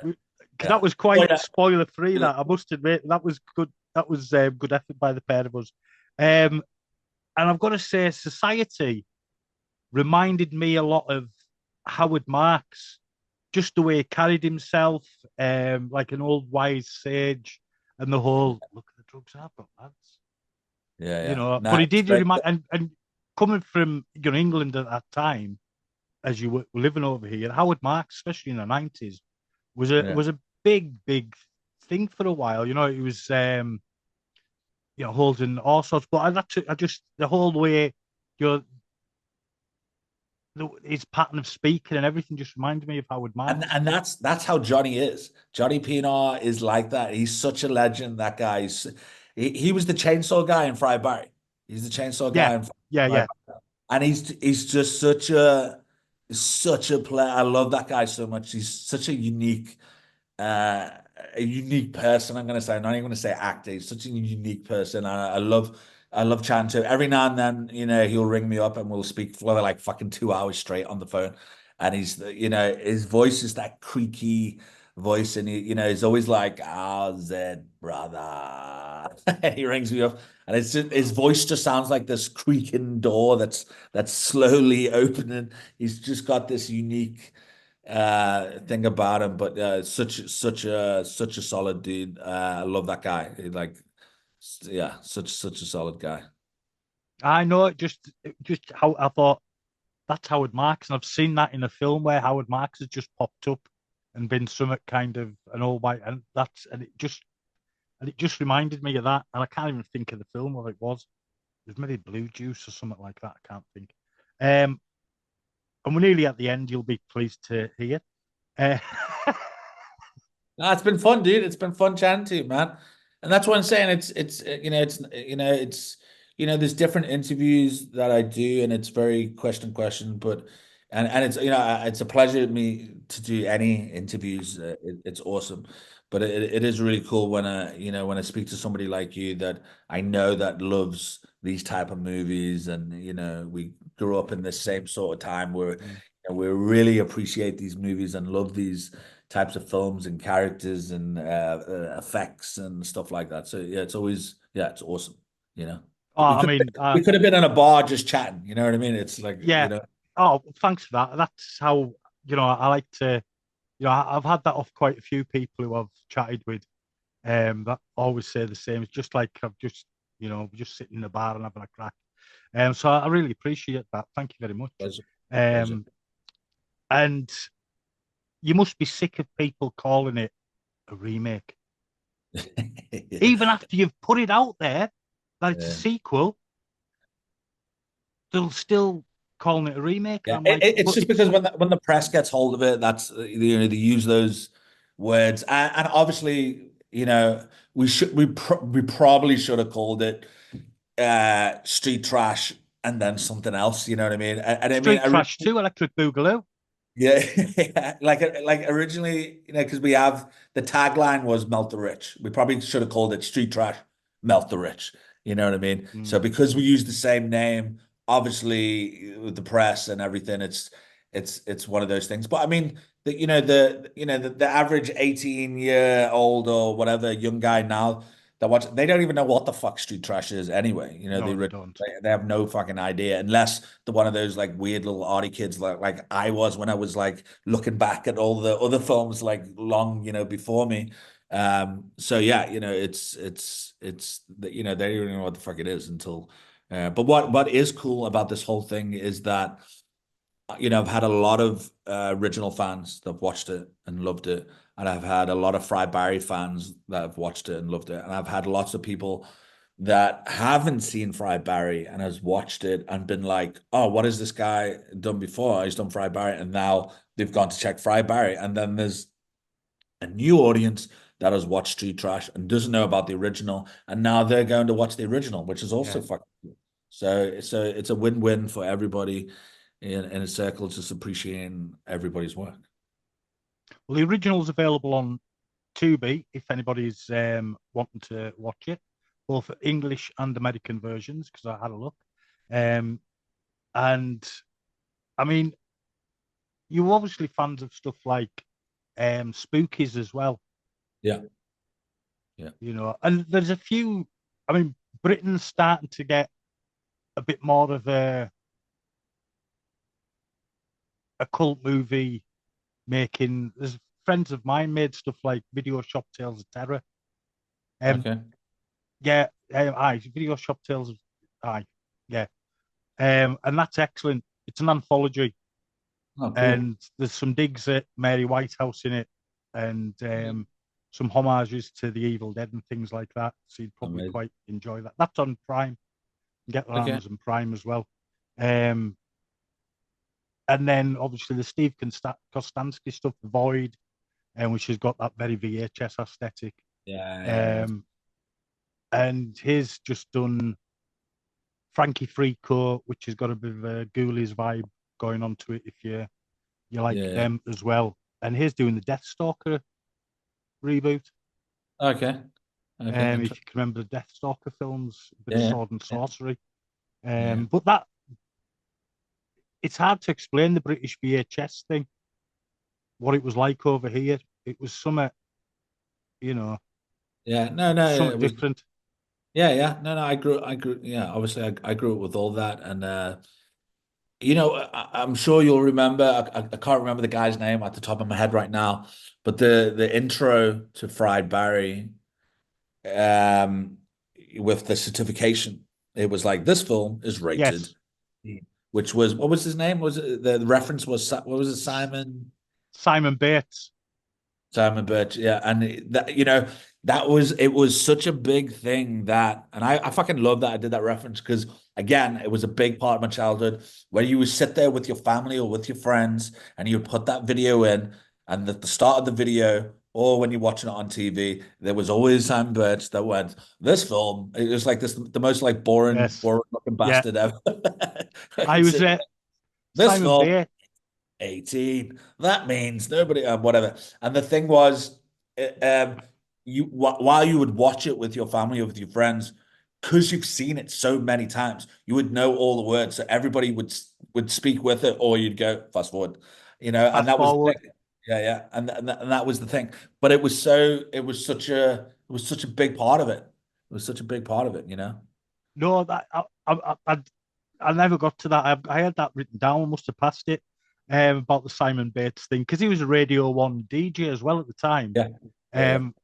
[SPEAKER 2] Because
[SPEAKER 3] Yeah.
[SPEAKER 2] that was
[SPEAKER 3] Oh,
[SPEAKER 2] quite
[SPEAKER 3] yeah.
[SPEAKER 2] spoiler free. That I must admit, that was good. That was good effort by the pair of us. And I've got to say, Society reminded me a lot of Howard Marks, just the way he carried himself, like an old wise sage, and the whole look at the drugs I've got, lads.
[SPEAKER 3] Yeah, yeah. No,
[SPEAKER 2] But he
[SPEAKER 3] it's
[SPEAKER 2] did
[SPEAKER 3] great.
[SPEAKER 2] remind, and coming from England at that time, as you were living over here, Howard Marks, especially in the 90s,
[SPEAKER 3] Yeah.
[SPEAKER 2] was a big thing for a while. It was holding all sorts. But I just the whole way your his pattern of speaking and everything just reminded me of Howard
[SPEAKER 3] And
[SPEAKER 2] Marks.
[SPEAKER 3] and that's how Johnny is. Johnny Pienaar is like that. He's such a legend. That guy. He was the chainsaw guy in Fry Barry. He's the chainsaw
[SPEAKER 2] Yeah,
[SPEAKER 3] guy in
[SPEAKER 2] yeah,
[SPEAKER 3] Fry
[SPEAKER 2] yeah.
[SPEAKER 3] Barry. And he's just such a player. I love that guy so much. He's such uh, a unique person. I'm going to say, I'm not even going to say actor. He's such a unique person. I love chatting to him. Every now and then, he'll ring me up and we'll speak for like fucking 2 hours straight on the phone. And his voice is that creaky voice, and he's always like, "How's it, brother?" He rings me up, and his voice just sounds like this creaking door that's slowly opening. He's just got this unique thing about him, but such a solid dude. I love that guy. Yeah, such a solid guy.
[SPEAKER 2] I know just how I thought that's Howard Marks, and I've seen that in a film where Howard Marks has just popped up and been some kind of an all white, and it just reminded me of that, and I can't even think of the film what it was. It was maybe Blue Juice or something like that. I can't think. And we're nearly at the end. You'll be pleased to hear. Uh,
[SPEAKER 3] No, it's been fun, dude. It's been fun chatting to you, man. And that's what I'm saying. There's different interviews that I do, and it's very question, but and it's it's a pleasure to me to do any interviews. It's awesome, but it is really cool when I speak to somebody like you that I know that loves these type of movies, and we grew up in the same sort of time where we really appreciate these movies and love these types of films and characters and effects and stuff like that. So yeah, it's awesome. You know,
[SPEAKER 2] oh,
[SPEAKER 3] we
[SPEAKER 2] I
[SPEAKER 3] could
[SPEAKER 2] mean,
[SPEAKER 3] we could have been in a bar just chatting. You know what I mean? It's like
[SPEAKER 2] yeah. Oh, thanks for that. That's how I like to. I've had that off quite a few people who I've chatted with. That always say the same. It's just like I've just sitting in the bar and having a crack. So I really appreciate that. Thank you very much.
[SPEAKER 3] pleasure,
[SPEAKER 2] Um, and you must be sick of people calling it a remake. Even after you've put it out there that it's a sequel, they'll still calling it a remake. And
[SPEAKER 3] Yeah,
[SPEAKER 2] I'm like,
[SPEAKER 3] it's just because when the press gets hold of it, that's they use those words, and obviously we probably should have called it street trash and then something else. You know what I mean? And I mean,
[SPEAKER 2] Street Trash 2, Electric Boogaloo.
[SPEAKER 3] yeah, yeah, like originally, because we have the tagline was "Melt the Rich." We probably should have called it "Street Trash, Melt the Rich." You know what I mean? So because we use the same name, obviously with the press and everything, it's one of those things. But I mean, the average 18-year-old or whatever young guy now that watch, they don't even know what the fuck street trash is anyway.
[SPEAKER 2] No, they don't.
[SPEAKER 3] They have no fucking idea unless they're one of those like weird little arty kids like I was when I was like looking back at all the other films like long before me. So yeah, they don't even know what the fuck it is until. But what is cool about this whole thing is that I've had a lot of original fans that have watched it and loved it, and I've had a lot of Fry Barry fans that have watched it and loved it, and I've had lots of people that haven't seen Fry Barry and has watched it and been like, "Oh, what has this guy done before? He's done Fry Barry," and now they've gone to check Fry Barry, and then there's a new audience that has watched Street Trash and doesn't know about the original, and now they're going to watch the original, which is also fucking cool. So it's a win-win for everybody in a circle, just appreciating everybody's work.
[SPEAKER 2] Well, the original's available on Tubi if anybody's wanting to watch it, both English and American versions, because I had a look. And I mean, you're obviously fans of stuff like Spookies as well.
[SPEAKER 3] Yeah.
[SPEAKER 2] And there's a few. I mean, Britain's starting to get a bit more of a cult movie making. There's friends of mine made stuff like Video Shop Tales of Terror.
[SPEAKER 3] Okay.
[SPEAKER 2] Yeah, Video Shop Tales of yeah. And that's excellent. It's an anthology.
[SPEAKER 3] Oh, cool.
[SPEAKER 2] And there's some digs at Mary Whitehouse in it, and some homages to the Evil Dead and things like that. So you'd probably quite enjoy that. That's on Prime. You get it on Amazon Prime as well. And then obviously the Steve Kostansky stuff, The Void, which has got that very VHS aesthetic.
[SPEAKER 3] Yeah.
[SPEAKER 2] And he's just done Frankie Frico, which has got a bit of a Ghoulies vibe going on to it if you like them as well. And he's doing the Deathstalker reboot.
[SPEAKER 3] Okay.
[SPEAKER 2] If you can remember the Deathstalker films, a bit of sword and sorcery. But that it's hard to explain the British VHS thing, what it was like over here. It was something,
[SPEAKER 3] something
[SPEAKER 2] different.
[SPEAKER 3] No, I grew. Yeah, obviously I grew up with all that, and I'm sure you'll remember. I can't remember the guy's name at the top of my head right now, but the intro to Fried Barry, with the certification, it was like this film is rated, which was what was his name? Was it the reference was what was it? Simon
[SPEAKER 2] Bates.
[SPEAKER 3] Simon Birch, yeah, and it was such a big thing that, and I fucking love that I did that reference because again, it was a big part of my childhood where you would sit there with your family or with your friends and you would put that video in, and at the start of the video or when you're watching it on TV, there was always Simon Birch that went, "This film," it was like the most like boring looking bastard ever.
[SPEAKER 2] I was
[SPEAKER 3] this
[SPEAKER 2] Simon
[SPEAKER 3] film.
[SPEAKER 2] Bates.
[SPEAKER 3] 18. That means nobody, whatever. And the thing was, while you would watch it with your family or with your friends, because you've seen it so many times, you would know all the words. So everybody would speak with it, or you'd go fast forward, and that was the thing. Yeah, and that was the thing. But it was such a big part of it. It was such a big part of it,
[SPEAKER 2] No, that I never got to that. I had that written down. I must have passed it. About the Simon Bates thing because he was a Radio 1 DJ as well at the time. And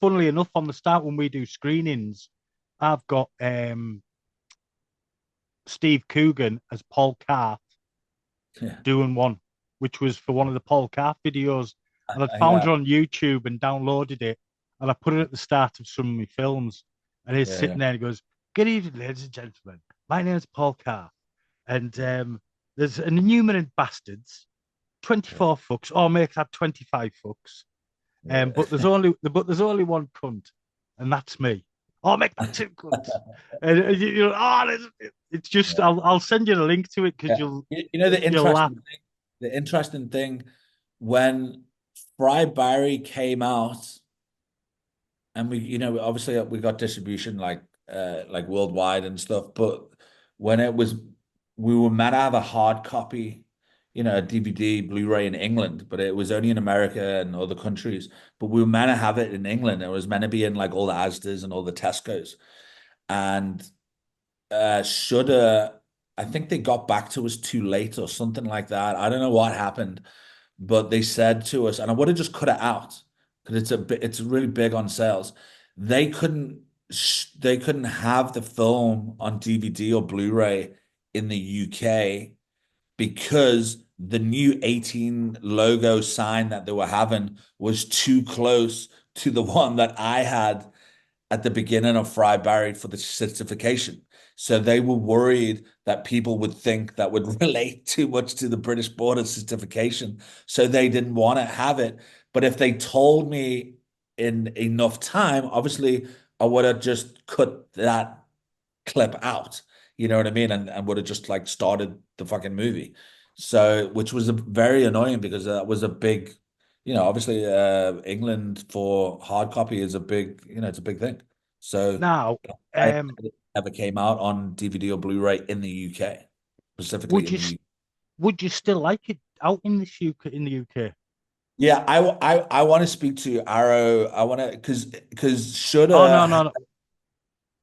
[SPEAKER 2] funnily enough, on the start when we do screenings, I've got Steve Coogan as Paul Carr doing one, which was for one of the Paul Carr videos. And I'd found
[SPEAKER 3] Yeah,
[SPEAKER 2] it on YouTube and downloaded it. And I put it at the start of some of my films. And he's
[SPEAKER 3] yeah,
[SPEAKER 2] sitting there and he goes, "Good evening, ladies and gentlemen. My name is Paul Carr. And there's an innumerate bastards, 24 fucks, or make that 25 fucks.
[SPEAKER 3] yeah.
[SPEAKER 2] But there's only one cunt, and that's me. Oh, make that two cunts. And you know, it's just
[SPEAKER 3] Yeah.
[SPEAKER 2] I'll send you the link to it because
[SPEAKER 3] Yeah. You know
[SPEAKER 2] you'll laugh.
[SPEAKER 3] the interesting thing when Fry Barry came out, and obviously we got distribution like worldwide and stuff, but when we were meant to have a hard copy, a DVD, Blu-ray in England, but it was only in America and other countries. But we were meant to have it in England. It was meant to be in like all the Asdas and all the Tesco's. And Shudder, I think they got back to us too late or something like that. I don't know what happened, but they said to us, and I would have just cut it out because it's really big on sales. They couldn't they couldn't have the film on DVD or Blu-ray in the UK because the new 18 logo sign that they were having was too close to the one that I had at the beginning of Fry Barry for the certification. So they were worried that people would think that would relate too much to the British border certification. So they didn't want to have it. But if they told me in enough time, obviously I would have just cut that clip out. You know what I mean? And would have just like started the fucking movie. So, which was very annoying because that was a big, obviously England for hard copy is a big, it's a big thing. So
[SPEAKER 2] Now,
[SPEAKER 3] I
[SPEAKER 2] um,
[SPEAKER 3] never came out on DVD or Blu-ray in the UK, specifically
[SPEAKER 2] would
[SPEAKER 3] in
[SPEAKER 2] you
[SPEAKER 3] the UK.
[SPEAKER 2] would you still like it out in the UK?
[SPEAKER 3] Yeah, I want to speak to Arrow. I want to because
[SPEAKER 2] Oh no, no, no.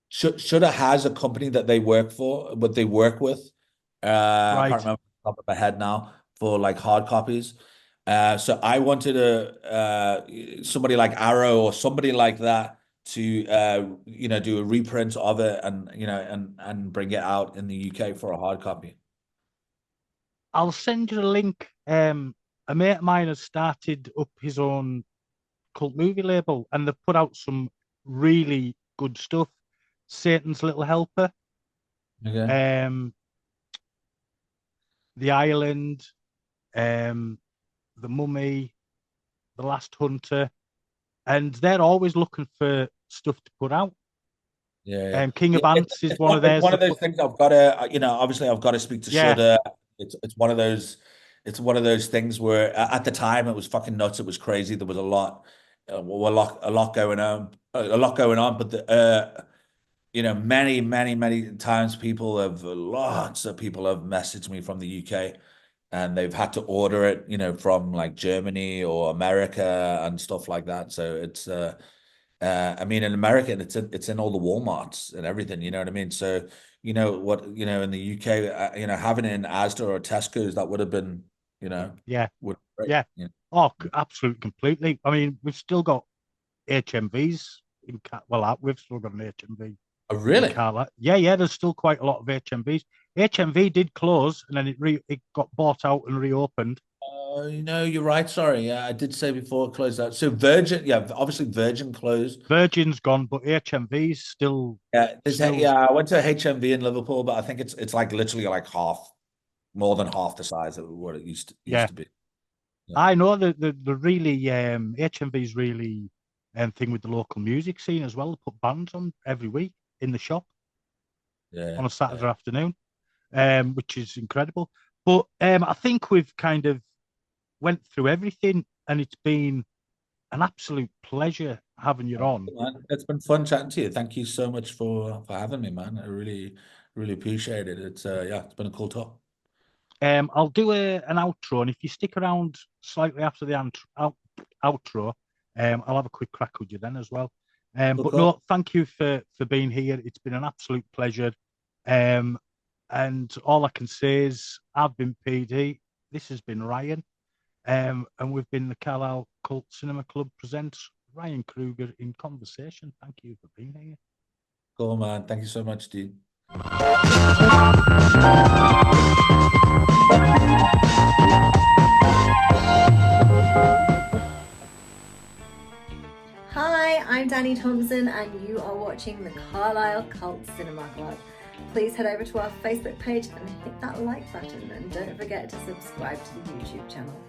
[SPEAKER 3] Shudder has a company that they work for, what they work with. I can't
[SPEAKER 2] Right.
[SPEAKER 3] remember off the top of my head now for like hard copies. So I wanted somebody like Arrow or somebody like that to do a reprint of it and bring it out in the UK for a hard copy.
[SPEAKER 2] I'll send you the link. A mate of mine has started up his own cult movie label, and they've put out some really good stuff. Satan's Little Helper,
[SPEAKER 3] Okay.
[SPEAKER 2] um, The Island, The Mummy, The Last Hunter, and they're always looking for stuff to put out.
[SPEAKER 3] Yeah,
[SPEAKER 2] King
[SPEAKER 3] yeah.
[SPEAKER 2] of Ants is one of
[SPEAKER 3] It's
[SPEAKER 2] theirs.
[SPEAKER 3] one of those things I've got to, obviously I've got to speak to
[SPEAKER 2] Yeah,
[SPEAKER 3] Shudder. It's one of those things where at the time it was fucking nuts. It was crazy. There was a lot going on, But many, many, many times lots of people have messaged me from the UK, and they've had to order it, from like Germany or America and stuff like that. So it's I mean, in America, it's in all the Walmarts and everything. You know what I mean? So in the UK, having it in Asda or Tesco's, that would have been,
[SPEAKER 2] yeah,
[SPEAKER 3] would great.
[SPEAKER 2] yeah.
[SPEAKER 3] Yeah.
[SPEAKER 2] Oh, absolutely, completely. I mean, we've still got HMVs we've still got an HMV
[SPEAKER 3] Oh,
[SPEAKER 2] in
[SPEAKER 3] really?
[SPEAKER 2] Carlisle. Yeah, yeah. There's still quite a lot of HMVs. HMV did close, and then it got bought out and reopened.
[SPEAKER 3] You're right. Sorry. Yeah, I did say before it closed out. So Virgin, yeah, obviously Virgin closed.
[SPEAKER 2] Virgin's gone, but HMV's still.
[SPEAKER 3] Yeah, I went to HMV in Liverpool, but I think it's like literally like more than half the size of what it used
[SPEAKER 2] Yeah,
[SPEAKER 3] to be. Yeah.
[SPEAKER 2] I know the really HMV's really thing with the local music scene as well. They put bands on every week in the shop
[SPEAKER 3] Yeah.
[SPEAKER 2] on a Saturday
[SPEAKER 3] Yeah.
[SPEAKER 2] afternoon, which is incredible. But I think we've kind of went through everything, and it's been an absolute pleasure having you on.
[SPEAKER 3] Man, it's been fun chatting to you. Thank you so much for having me, man. I really, really appreciate it. It's been a cool talk.
[SPEAKER 2] I'll do an outro, and if you stick around slightly after the outro, I'll have a quick crack with you then as well.
[SPEAKER 3] Cool,
[SPEAKER 2] But
[SPEAKER 3] cool.
[SPEAKER 2] no, thank you for being here. It's been an absolute pleasure. And all I can say is I've been PD. This has been Ryan. And we've been the Carlisle Cult Cinema Club presents Ryan Kruger in conversation. Thank you for being here.
[SPEAKER 3] Cool, man. Thank you so much, dude.
[SPEAKER 4] Annie Thompson and you are watching the Carlisle Cult Cinema Club. Please head over to our Facebook page and hit that like button, and don't forget to subscribe to the YouTube channel.